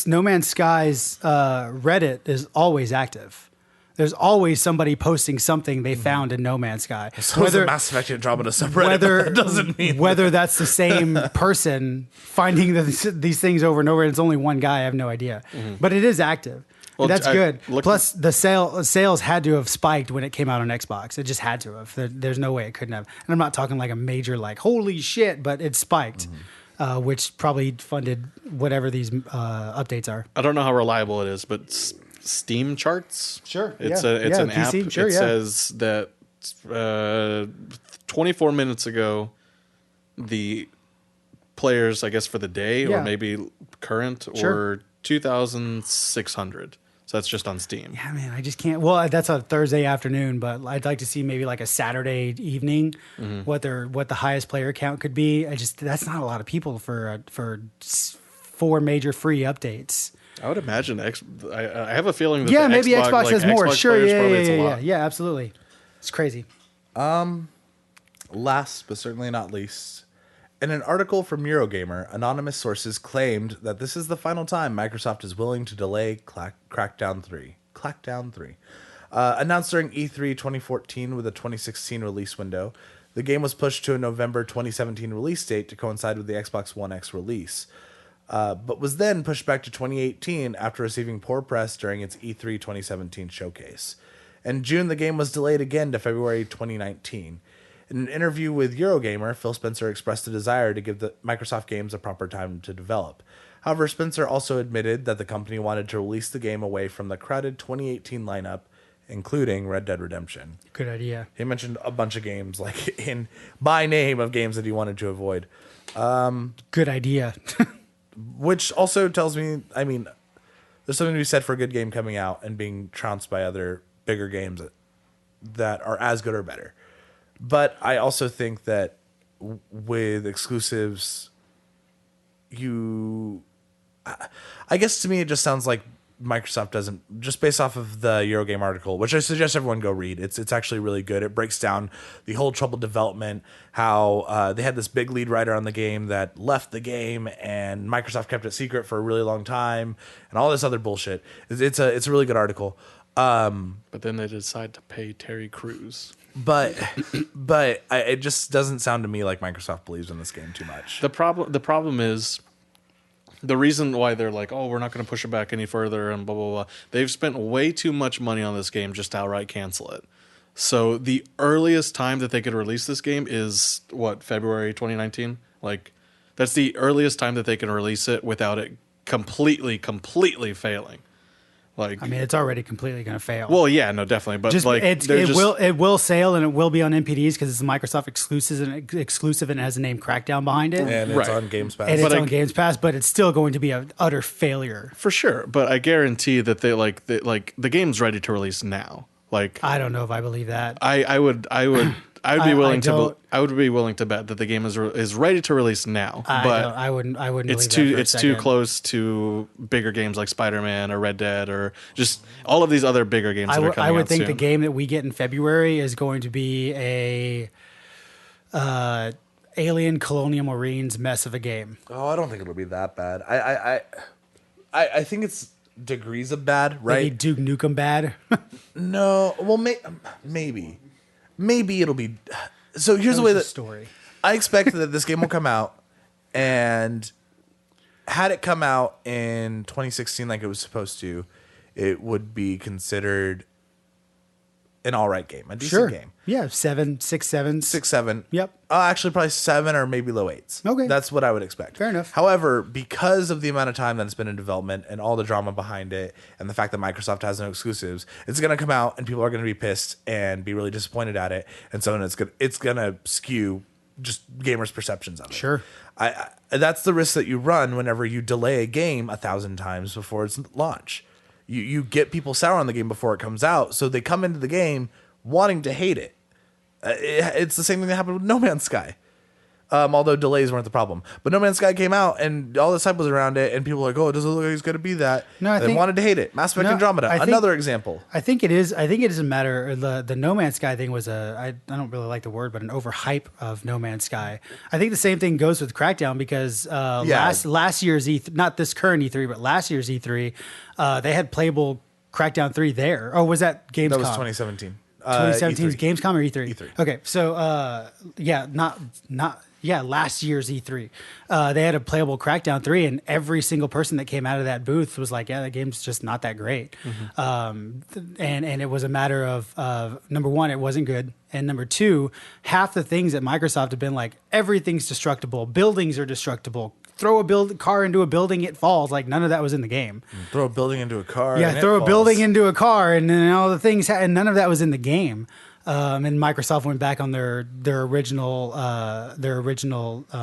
Sky's Reddit is always active. There's always somebody posting something they found in No Man's Sky. So whether Mass Effect didn't drop in a subreddit, that doesn't mean whether that's the same person finding these things over and over. It's only one guy. I have no idea, but it is active. Well, that's good. Plus, the sales had to have spiked when it came out on Xbox. It just had to have. There's no way it couldn't have. And I'm not talking like a major, like, holy shit, but it spiked, which probably funded whatever these updates are. I don't know how reliable it is, but Steam charts. Sure. It's an PC, app. sure, it says that 24 minutes ago, the players, I guess, for the day or maybe current were 2,600. So that's just on Steam. Yeah, man, I just can't. Well, that's a Thursday afternoon, but I'd like to see maybe like a Saturday evening what the highest player count could be. That's not a lot of people for 4 major free updates. I would imagine I have a feeling that maybe Xbox has more. Xbox Sure, yeah, yeah, absolutely. It's crazy. Last but certainly not least, in an article from Eurogamer, anonymous sources claimed that this is the final time Microsoft is willing to delay Crackdown 3. Announced during E3 2014 with a 2016 release window, the game was pushed to a November 2017 release date to coincide with the Xbox One X release, but was then pushed back to 2018 after receiving poor press during its E3 2017 showcase. In June, the game was delayed again to February 2019. In an interview with Eurogamer, Phil Spencer expressed a desire to give the Microsoft games a proper time to develop. However, Spencer also admitted that the company wanted to release the game away from the crowded 2018 lineup, including Red Dead Redemption. Good idea. He mentioned a bunch of games, like by name of games that he wanted to avoid. Good idea. Which also tells me, I mean, there's something to be said for a good game coming out and being trounced by other bigger games that are as good or better. But I also think that with exclusives, I guess to me it just sounds like Microsoft doesn't, just based off of the Eurogame article, which I suggest everyone go read. It's actually really good. It breaks down the whole troubled development, how they had this big lead writer on the game that left the game and Microsoft kept it secret for a really long time and all this other bullshit. It's a really good article. But then they decide to pay Terry Crews. But it just doesn't sound to me like Microsoft believes in this game too much. The problem is the reason why they're like, oh, we're not going to push it back any further and blah, blah, blah. They've spent way too much money on this game just to outright cancel it. So the earliest time that they could release this game is February 2019? Like that's the earliest time that they can release it without it completely failing. Like, I mean, it's already completely going to fail. Well, yeah, no, definitely, but it will sail and it will be on NPDs because it's a Microsoft exclusive and it has the name Crackdown behind it, and it's on Games Pass. And it's on Games Pass, but it's still going to be an utter failure for sure. But I guarantee that the game's ready to release now. Like, I don't know if I believe that. I would be willing to bet that the game is ready to release now. I wouldn't. It's too close to bigger games like Spider-Man or Red Dead or just all of these other bigger games that are coming out. I would think soon. the game that we get in February is going to be a Alien Colonial Marines mess of a game. Oh, I don't think it'll be that bad. I think it's degrees of bad, right? Maybe Duke Nukem bad. No, well, maybe. maybe it'll be. So here's the was way the that story. I expect that this game will come out, and had it come out in 2016 like it was supposed to, it would be considered an all right game, a decent game. Yeah, 7, 6, 7. 6, 7. Yep. Actually, probably 7 or maybe low 8s. Okay. That's what I would expect. Fair enough. However, because of the amount of time that it's been in development and all the drama behind it and the fact that Microsoft has no exclusives, it's going to come out and people are going to be pissed and be really disappointed at it. And so it's going to skew just gamers' perceptions of it. Sure. That's the risk that you run whenever you delay a game 1,000 times before its launch. You get people sour on the game before it comes out, so they come into the game wanting to hate it. It's the same thing that happened with No Man's Sky. Although delays weren't the problem. But No Man's Sky came out and all this hype was around it and people were like, oh, it doesn't look like it's going to be that. No, they wanted to hate it. Mass Effect Andromeda, another example. I think it is a matter, the No Man's Sky thing was I don't really like the word, but an overhype of No Man's Sky. I think the same thing goes with Crackdown because last year's E3, not this current E3, but last year's E3, they had playable Crackdown 3 there. Oh, was that Gamescom? That was 2017. 2017's E3. Gamescom or E3? E3. Okay, so last year's E3. They had a playable Crackdown 3, and every single person that came out of that booth was like, yeah, the game's just not that great. And it was a matter of number one, it wasn't good. And number two, half the things that Microsoft have been like, everything's destructible, buildings are destructible. Throw a car into a building, it falls. Like none of that was in the game. Throw a building into a car. Yeah, throw a building into a car, and then all the things, and none of that was in the game. And Microsoft went back on their original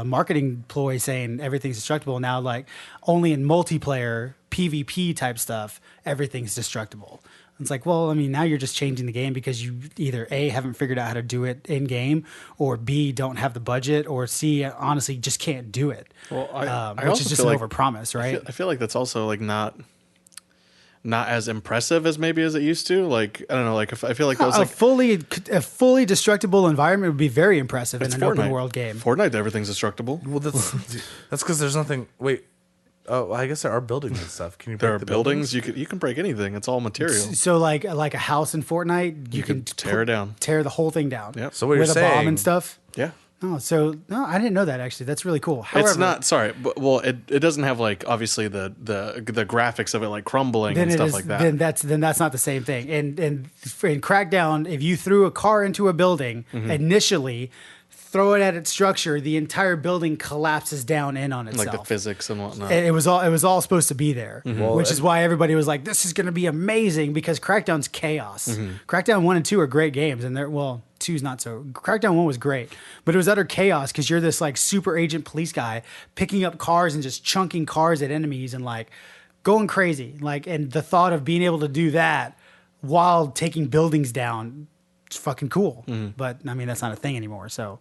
marketing ploy, saying everything's destructible. Now, like only in multiplayer PvP type stuff, everything's destructible. It's like, well, I mean, now you're just changing the game because you either A, haven't figured out how to do it in game, or B, don't have the budget, or C, honestly, just can't do it. Well, which is just an overpromise, right? I feel like that's also like not as impressive as maybe as it used to. Like I don't know, like I feel like those a fully destructible environment would be very impressive in an Fortnite. open world game. Fortnite, everything's destructible. Well, that's because there's nothing. Wait. Oh, I guess there are buildings and stuff. Can you break There are the buildings. You can break anything. It's all material. So like a house in Fortnite, you can tear it down, tear the whole thing down. Yep. So what you're with a saying, bomb and stuff. Yeah. Oh, so no, I didn't know that actually. That's really cool. However, It's not sorry, but well, it doesn't have like obviously the graphics of it like crumbling and stuff like that. Then that's not the same thing. And in Crackdown, if you threw a car into a building initially, throw it at its structure, the entire building collapses down in on itself. Like the physics and whatnot. And it was all supposed to be there, which is why everybody was like, "This is going to be amazing," because Crackdown's chaos. Crackdown 1 and 2 are great games, and 2's not so. Crackdown 1 was great, but it was utter chaos because you're this like super agent police guy picking up cars and just chunking cars at enemies and like going crazy. Like, and the thought of being able to do that while taking buildings down, it's fucking cool. But I mean, that's not a thing anymore. So.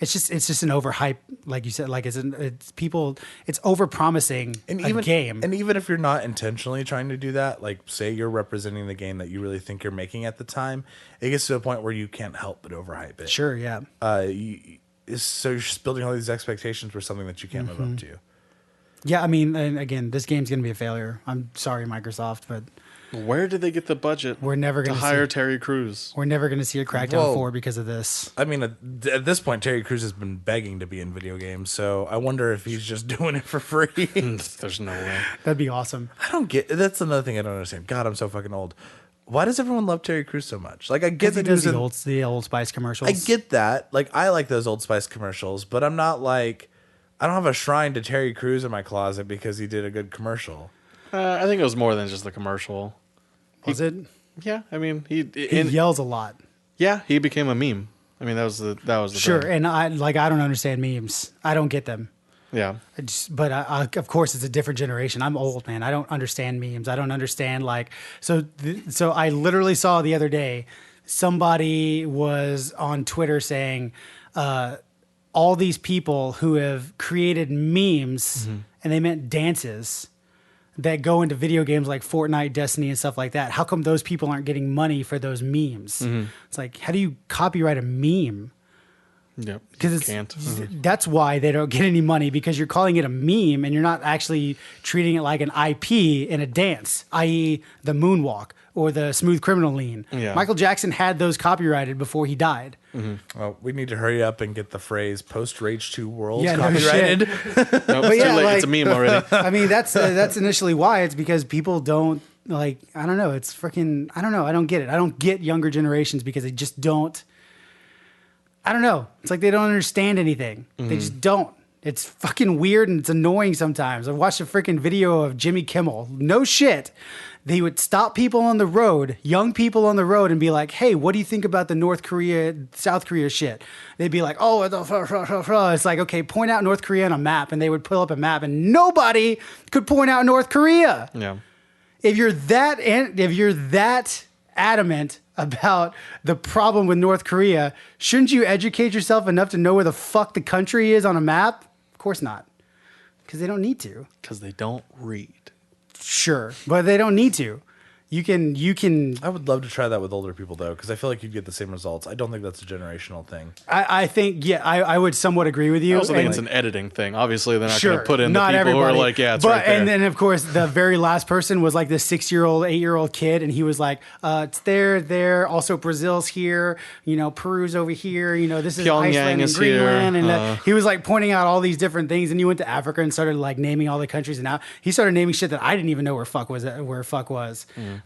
It's just an overhype, like you said. Like it's overpromising a game. And even if you're not intentionally trying to do that, like say you're representing the game that you really think you're making at the time, it gets to a point where you can't help but overhype it. Sure, yeah. So you're just building all these expectations for something that you can't live up to. Yeah, I mean, and again, this game's gonna be a failure. I'm sorry, Microsoft, but where did they get the budget? We're never going to hire Terry Crews. We're never going to see a Crackdown 4 because of this. I mean, at this point, Terry Crews has been begging to be in video games, so I wonder if he's just doing it for free. There's no way. That'd be awesome. I don't get. That's another thing I don't understand. God, I'm so fucking old. Why does everyone love Terry Crews so much? Like, I get that he does the Old Spice commercials. I get that. Like, I like those Old Spice commercials, but I'm not like, I don't have a shrine to Terry Crews in my closet because he did a good commercial. I think it was more than just the commercial. Was it? Yeah, I mean he yells a lot. Yeah, he became a meme. I mean that was the sure. thing. And I don't understand memes. I don't get them. Yeah, but of course it's a different generation. I'm old, man. I don't understand memes. I don't understand like so. So I literally saw the other day somebody was on Twitter saying all these people who have created memes and they meant dances that go into video games like Fortnite, Destiny, and stuff like that. How come those people aren't getting money for those memes? It's like, how do you copyright a meme? Yep. Because Can't. that's why they don't get any money, because you're calling it a meme and you're not actually treating it like an IP in a dance, i.e. the moonwalk or the smooth criminal lean. Yeah. Michael Jackson had those copyrighted before he died. Well, we need to hurry up and get the phrase "post Rage 2 World" Yeah, no copyrighted. shit. No, it's yeah, too late. like- It's a meme already. I mean, that's initially why. It's because people don't like. I don't know. It's freaking. I don't know. I don't get it. I don't get younger generations because they just don't. I don't know. It's like they don't understand anything. They just don't. It's fucking weird and it's annoying sometimes. I watched a freaking video of Jimmy Kimmel. No shit. They would stop people on the road, young people on the road, and be like, "Hey, what do you think about the North Korea, South Korea shit?" They'd be like, "Oh, it's like, okay, point out North Korea on a map," and they would pull up a map, and nobody could point out North Korea. Yeah. If you're that adamant about the problem with North Korea, shouldn't you educate yourself enough to know where the fuck the country is on a map? Of course not, because they don't need to. Because they don't read. Sure, but they don't need to. You can. I would love to try that with older people though, because I feel like you'd get the same results. I don't think that's a generational thing. I think, yeah, I would somewhat agree with you. I also think And- it's an editing thing. Obviously, they're not Sure, going to put in the not people everybody. who are like, yeah, it's but, right there. And then, of course, the very last person was like this 6-year-old, 8-year-old kid, and he was like, "It's there. Also, Brazil's here. Peru's over here. This is Pyongyang Iceland is and Greenland." here. And he was like pointing out all these different things. And he went to Africa and started like naming all the countries. And now he started naming shit that I didn't even know where fuck was.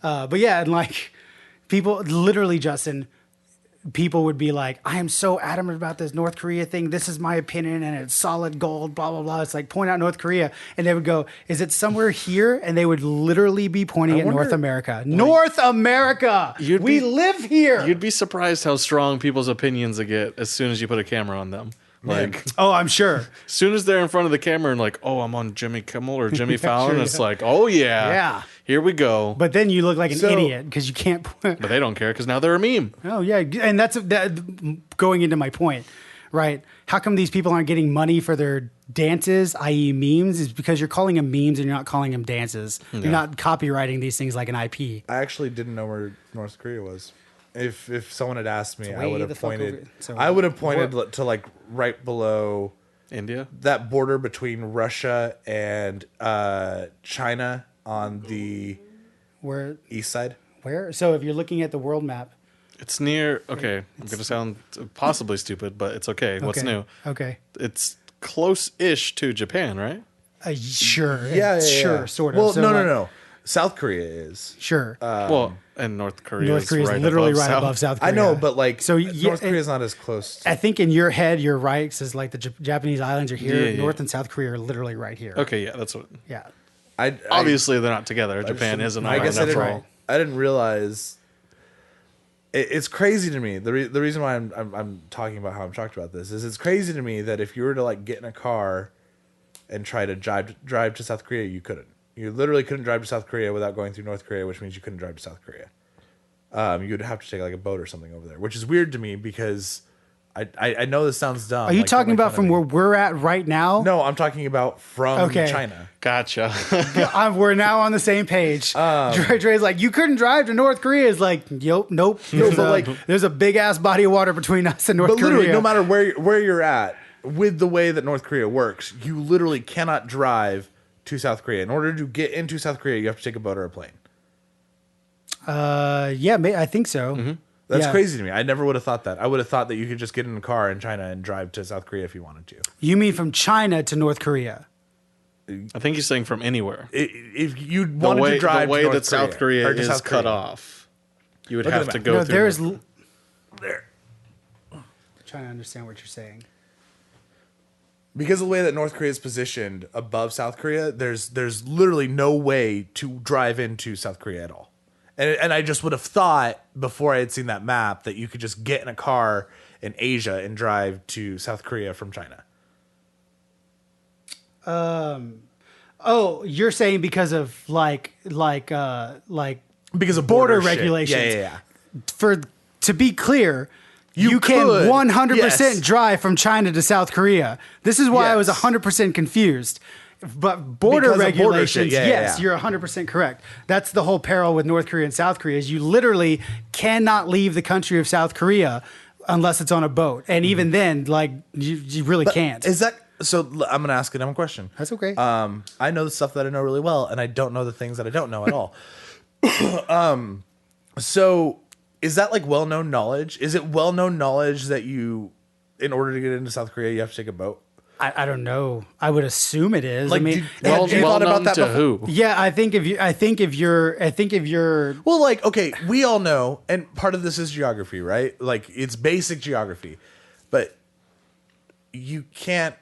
But yeah, and like people, literally, Justin. People would be like, "I am so adamant about this North Korea thing. This is my opinion, and it's solid gold, blah, blah, blah." It's like, point out North Korea. And they would go, "Is it somewhere here?" And they would literally be pointing at North America. North America! We live here! You'd be surprised how strong people's opinions get as soon as you put a camera on them. Like, Oh, I'm sure. as soon as they're in front of the camera and like, "Oh, I'm on Jimmy Kimmel or Jimmy Fallon," sure, it's like, "Oh yeah, Yeah. here we go." But then you look like an So- idiot because you can't point. But they don't care because now they're a meme. Oh, yeah. And that's going into my point, right? How come these people aren't getting money for their dances, i.e. memes? Is because you're calling them memes and you're not calling them dances. You're not copywriting these things like an IP. I actually didn't know where North Korea was. If someone had asked me, I way would the have fuck pointed. over- so I would have pointed to like right below India. that border between Russia and China on the Where? east side. So if you're looking at the world map. It's near. Okay, I'm going to sound possibly stupid, but it's okay. What's Okay. new? Okay. It's close-ish to Japan, right? Sure. Yeah, Sure, sort of. Well, So, no, like, no. South Korea is. Sure. Well, and North Korea. North Korea is literally right above South Korea. I know, but like, So, North Korea is not as close. I think in your head, you're right. Because like the Japanese islands are here. Yeah, yeah. North and South Korea are literally right here. Okay, yeah, that's what. Yeah. Obviously, they're not together. Japan is an I island guess I after didn't. all. I didn't realize. It's crazy to me. The reason why I'm talking about how I'm shocked about this is it's crazy to me that if you were to like get in a car and try to drive to South Korea, you couldn't. You literally couldn't drive to South Korea without going through North Korea, which means you couldn't drive to South Korea. You'd have to take like a boat or something over there, which is weird to me because I know this sounds dumb. Are you like, talking don't make about fun from of where me. we're at right now? No, I'm talking about from Okay. China. Gotcha. We're now on the same page. Dre's like, you couldn't drive to North Korea. Is like, nope. There's a big ass body of water between us and North But Korea. literally, no matter where you're at, with the way that North Korea works, you literally cannot drive to South Korea. In order to get into South Korea, you have to take a boat or a plane. Yeah, I think so. That's Yeah. crazy to me. I never would have thought that. I would have thought that you could just get in a car in China and drive to South Korea if you wanted to. You mean from China to North Korea? I think he's saying from anywhere. If you The wanted to drive the way to North that South Korea or to is South cut Korea. off, you would Look at have the to map. go No, through. there's. There. Trying to understand what you're saying. Because of the way that North Korea is positioned above South Korea, there's literally no way to drive into South Korea at all. And I just would have thought before I had seen that map that you could just get in a car in Asia and drive to South Korea from China. Oh, you're saying because of like Because of border shit. regulations. Yeah. To be clear, you could, can 100% yes. drive from China to South Korea. This is why I was Yes. 100% confused. But border Because of border regulations, shit. Yeah, yes, yeah. you're 100% correct. That's the whole peril with North Korea and South Korea is you literally cannot leave the country of South Korea unless it's on a boat. And even then, like, you really can't. Is that so? I'm going to ask a dumb question. That's okay. I know the stuff that I know really well, and I don't know the things that I don't know at all. So is that like well-known knowledge? Is it well-known knowledge that you, in order to get into South Korea, you have to take a boat? I don't know. I would assume it is. Like, I mean, have you thought about that to before? who? yeah, I think if you're Well, like, okay, we all know, and part of this is geography, right? Like, it's basic geography, but you can't.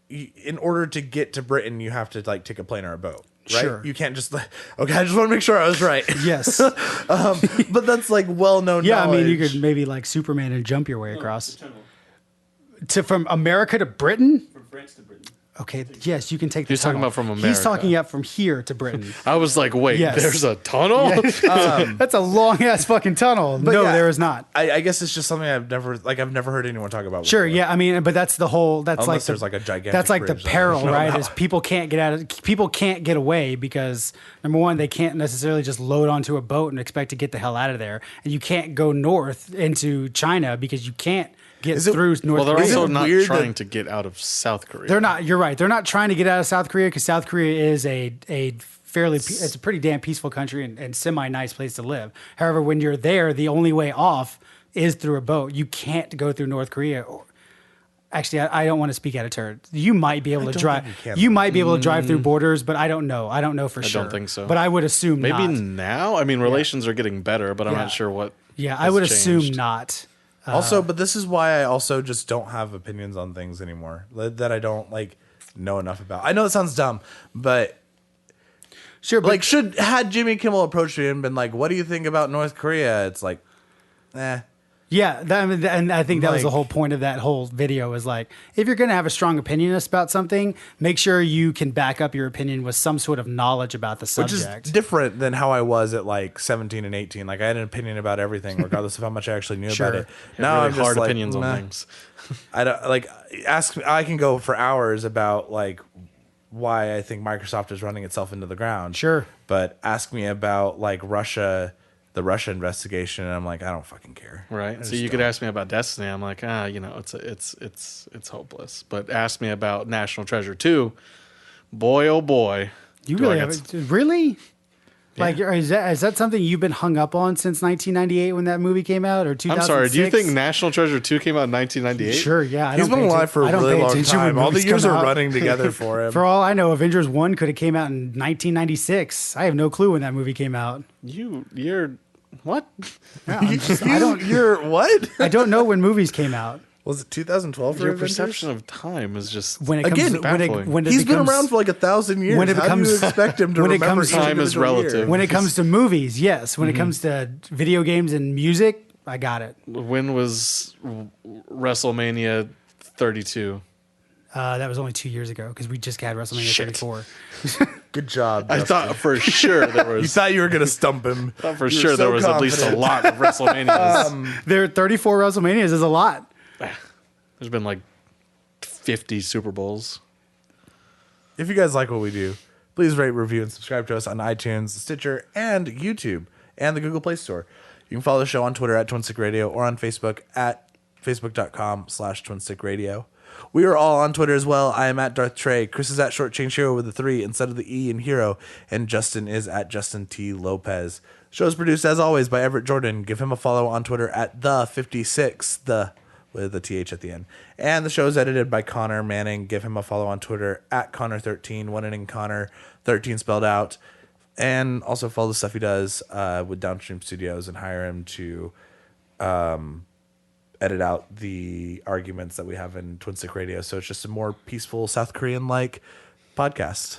In order to get to Britain, you have to like take a plane or a boat, right? Sure. You can't just like. Okay, I just want to make sure I was right. yes. But that's like well-known. Yeah, knowledge. I mean, you could maybe like Superman and jump your way across The tunnel from America to Britain. from France to Britain. Okay, yes, you can take. The He's talking tunnel. about from He's America. talking up from here to Britain. I was like, wait, Yes. there's a tunnel? That's a long ass fucking tunnel. No, yeah, there is not. I guess it's just something I've never heard anyone talk about. Sure, before. yeah, I mean, but that's the whole. That's Unless like the, there's like a gigantic. That's like the bridge that I peril, don't know right? about. Is people can't get out of. People can't get away because number one, they can't necessarily just load onto a boat and expect to get the hell out of there, and you can't go north into China because you can't get Is it- through North Well, they're Korea. also it not weird trying that- to get out of South Korea. They're not. You're right. They're not trying to get out of South Korea because South Korea is a fairly. It's a pretty damn peaceful country and semi nice place to live. However, when you're there, the only way off is through a boat. You can't go through North Korea. Actually, I don't want to speak out of turn. You might be able to drive. think you can. You might be able to drive through borders, but I don't know. I don't know for sure. don't think so. But I would assume Maybe not. now? I mean, relations are getting better, but I'm Yeah. not sure what. Yeah, I has would assume changed. not. Also, but this is why I also just don't have opinions on things anymore that I don't like know enough about. I know it sounds dumb, but Sure, but like had Jimmy Kimmel approached me and been like, "What do you think about North Korea?" It's like, yeah, and I think that was the Like- whole point of that whole video was like, if you're going to have a strong opinion about something, make sure you can back up your opinion with some sort of knowledge about the which subject. is different than how I was at like 17 and 18. Like I had an opinion about everything, regardless of how much I actually knew Sure. about it. Have Now really I'm just hard like, opinions meh. on things. I don't like ask. I can go for hours about like why I think Microsoft is running itself into the ground. Sure. But ask me about like Russia, the Russia investigation, and I'm like, I don't fucking care. Right. So you could ask me about Destiny. I'm like, it's hopeless. But ask me about National Treasure 2. Boy, oh boy. You do really I have really? Like, is that something you've been hung up on since 1998 when that movie came out, or 2006? I'm sorry. Do you think National Treasure 2 came out in 1998? Sure, yeah. I He's don't been pay alive for I a don't really pay long attention when time. All the movies years come are out. running together for him. For all I know, Avengers 1 could have came out in 1996. I have no clue when that movie came out. You're what? Yeah, I don't. You're what? I don't know when movies came out. Was it 2012 for Your Avengers? perception of time is just When it comes Again, to, when it, baffling. when it He's becomes, been around for like 1,000 years. when it How do you becomes- expect him to when it remember comes- each Time is individual year? relative. when it comes to movies, yes. When it comes to video games and music, I got it. when was WrestleMania 32? That was only 2 years ago because we just had WrestleMania Shit. 34. Good job. I Justin. thought for sure there was. You thought you were gonna stump him. thought for You were sure there so was at least a confident. lot of WrestleManias. There are 34 WrestleManias is a lot. There's been like 50 Super Bowls. If you guys like what we do, please rate, review, and subscribe to us on iTunes, Stitcher, and YouTube, and the Google Play Store. You can follow the show on Twitter at Twinstick Radio or on Facebook at facebook.com/TwinstickRadio. We are all on Twitter as well. I am at Darth Trey. Chris is at Short Change Hero with a 3 instead of the E in Hero. And Justin is at Justin T. Lopez. Show is produced, as always, by Everett Jordan. Give him a follow on Twitter at the56, the with a TH at the end. And the show is edited by Connor Manning. Give him a follow on Twitter at Connor13, one inning Connor, 13 spelled out. And also follow the stuff he does with Downstream Studios and hire him to edit out the arguments that we have in Twin Stick Radio. So it's just a more peaceful South Korean-like podcast.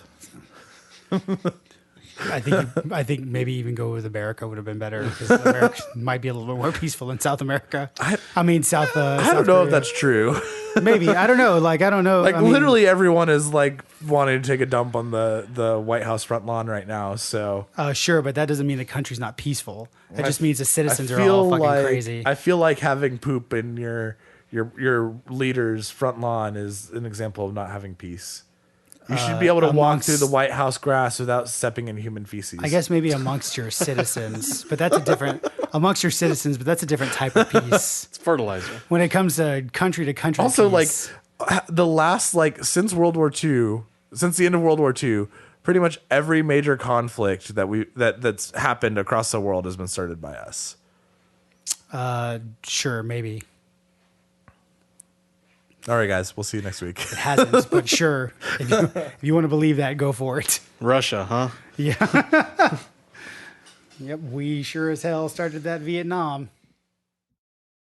I think maybe even go with America would have been better because America might be a little bit more peaceful than South America. I mean, South. I don't know if that's true. maybe. I don't know. Like I don't know. Like I mean, literally everyone is like wanting to take a dump on the White House front lawn right now. So Sure, but that doesn't mean the country's not peaceful. That just means the citizens I are all feel fucking like, crazy. I feel like having poop in your leader's front lawn is an example of not having peace. You should be able to walk amongst- through the White House grass without stepping in human feces. I guess maybe amongst your citizens, but that's a different type of peace. It's fertilizer. When it comes to country Also, peace, the last, since World War II, since the end of World War II, pretty much every major conflict that's happened across the world has been started by us. sure, maybe All right, guys. We'll see you next week. it hasn't, but sure, if you want to believe that, go for it. Russia, huh? Yeah. Yep, we sure as hell started that Vietnam.